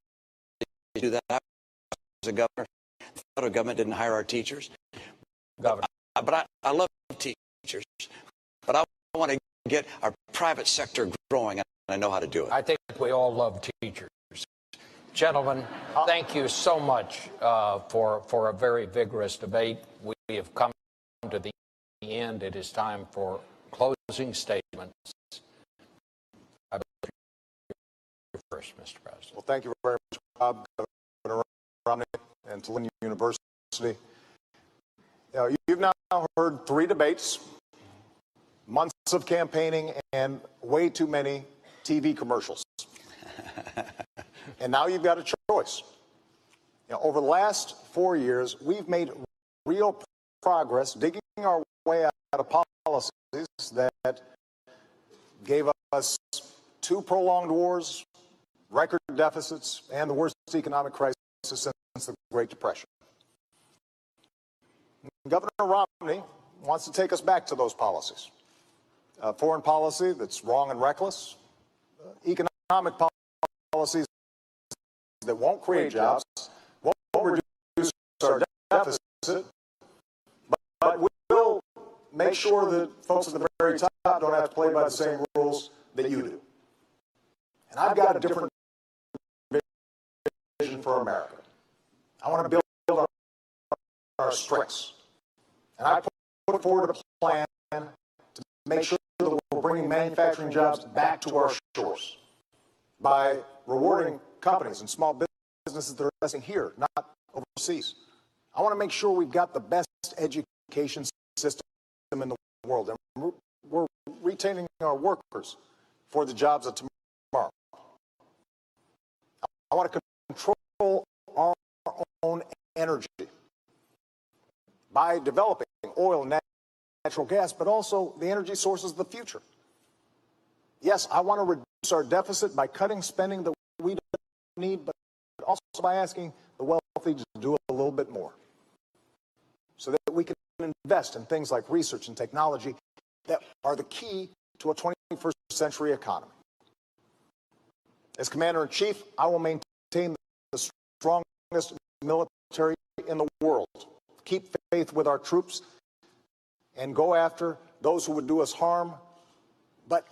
do that. As a governor, the federal government didn't hire our teachers. Governor. But I love teachers. But I want to get our private sector growing, and I know how to do it. I think we all love teachers. Gentlemen, thank you so much for a very vigorous debate. We have come to the end. It is time for closing statements. I believe you're first, Mr. President. Well, thank you very much, Bob, Governor Romney, and to Lynn University. You've now heard 3 debates, months of campaigning, and way too many TV commercials. And now you've got a choice. Over the last 4 years, we've made real progress digging our way out of policies that gave us 2 prolonged wars, record deficits, and the worst economic crisis since the Great Depression. Governor Romney wants to take us back to those policies. Foreign policy that's wrong and reckless, economic policies that won't create jobs, won't reduce our deficit, but will make sure that folks at the very top don't have to play by the same rules that you do. And I've got a different vision for America. I want to build on our strengths. And I put forward a plan to make sure that we're bringing manufacturing jobs back to our shores by rewarding companies and small businesses that are investing here, not overseas. I want to make sure we've got the best education system in the world, and we're retaining our workers for the jobs of tomorrow. I want to control our own energy by developing oil and natural gas, but also the energy sources of the future. Yes, I want to reduce our deficit by cutting spending that we don't need, but also by asking the wealthy to do a little bit more so that we can invest in things like research and technology that are the key to a 21st century economy. As Commander-in-Chief, I will maintain the strongest military in the world, keep faith with our troops, and go after those who would do us harm. But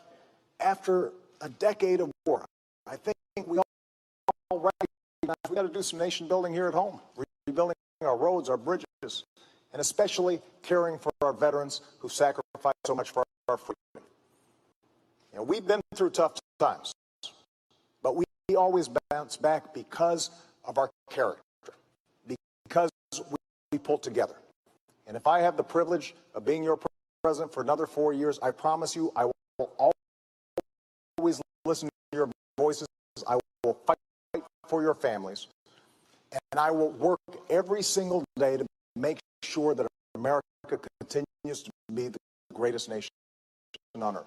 after a decade of war, I think we all recognize we've got to do some nation building here at home, rebuilding our roads, our bridges, and especially caring for our veterans who sacrificed so much for our freedom. We've been through tough times, but we always bounce back because of our character, because we pull together. And if I have the privilege of being your president for another 4 years, I promise you I will always listen to your voices. I will fight for your families. And I will work every single day to make sure that America continues to be the greatest nation on earth.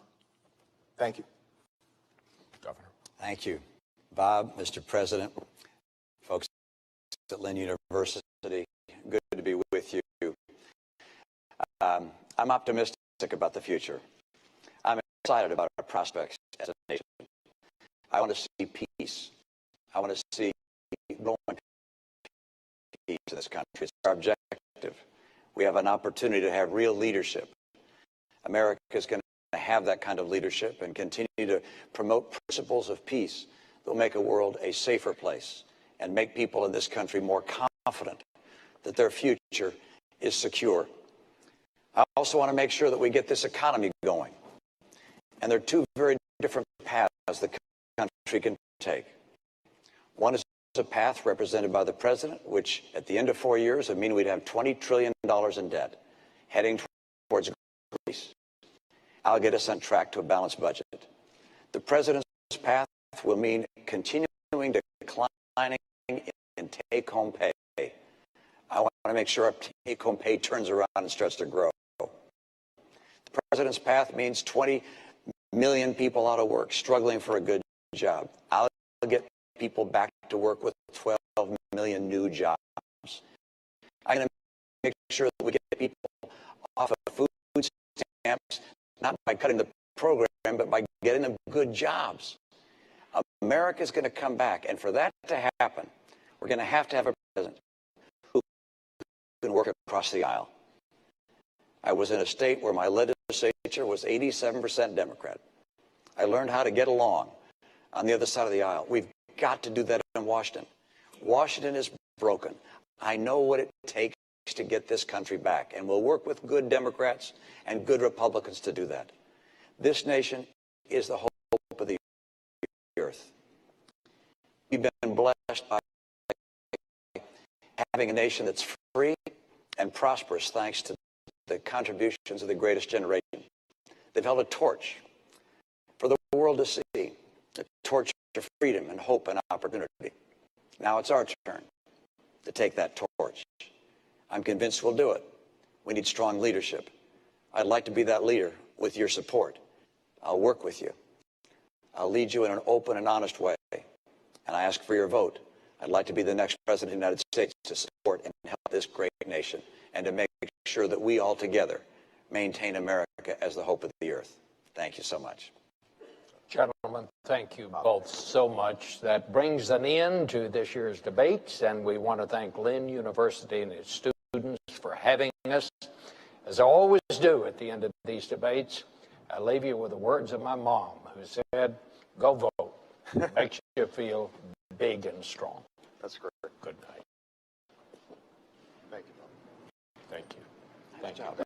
Thank you. Governor. Thank you. Bob, Mr. President, folks at Lynn University, good to be with you. I'm optimistic about the future. I'm excited about our prospects as a nation. I want to see peace. I want to see growing peace in this country. It's our objective. We have an opportunity to have real leadership. America is going to have that kind of leadership and continue to promote principles of peace that will make a world a safer place and make people in this country more confident that their future is secure. I also want to make sure that we get this economy going. And there are 2 very different paths the country can take. One is a path represented by the president, which at the end of 4 years would mean we'd have $20 trillion in debt, heading towards Greece. I'll get us on track to a balanced budget. The president's path will mean continuing to climb in take-home pay. I want to make sure our take-home pay turns around and starts to grow. The president's path means 20 million people out of work, struggling for a good job. I'll get people back to work with 12 million new jobs. I'm going to make sure that we get people off of food stamps, not by cutting the program, but by getting them good jobs. America's going to come back, and for that to happen, we're going to have a president who can work across the aisle. I was in a state where my legislature was 87% Democrat. I learned how to get along on the other side of the aisle. We've got to do that in Washington. Washington is broken. I know what it takes to get this country back, and we'll work with good Democrats and good Republicans to do that. This nation is the hope of the earth. We've been blessed by having a nation that's free and prosperous thanks to the contributions of the greatest generation. They've held a torch for the world to see, a torch of freedom and hope and opportunity. Now it's our turn to take that torch. I'm convinced we'll do it. We need strong leadership. I'd like to be that leader with your support. I'll work with you. I'll lead you in an open and honest way. And I ask for your vote. I'd like to be the next president of the United States to support and help this great nation and to make sure that we all together maintain America as the hope of the earth. Thank you so much. Gentlemen, thank you both so much. That brings an end to this year's debates, and we want to thank Lynn University and its students for having us. As I always do at the end of these debates, I leave you with the words of my mom, who said, "Go vote." Makes you feel big and strong. That's great. Good night. Thank you, Bob. Thank you. Thank you.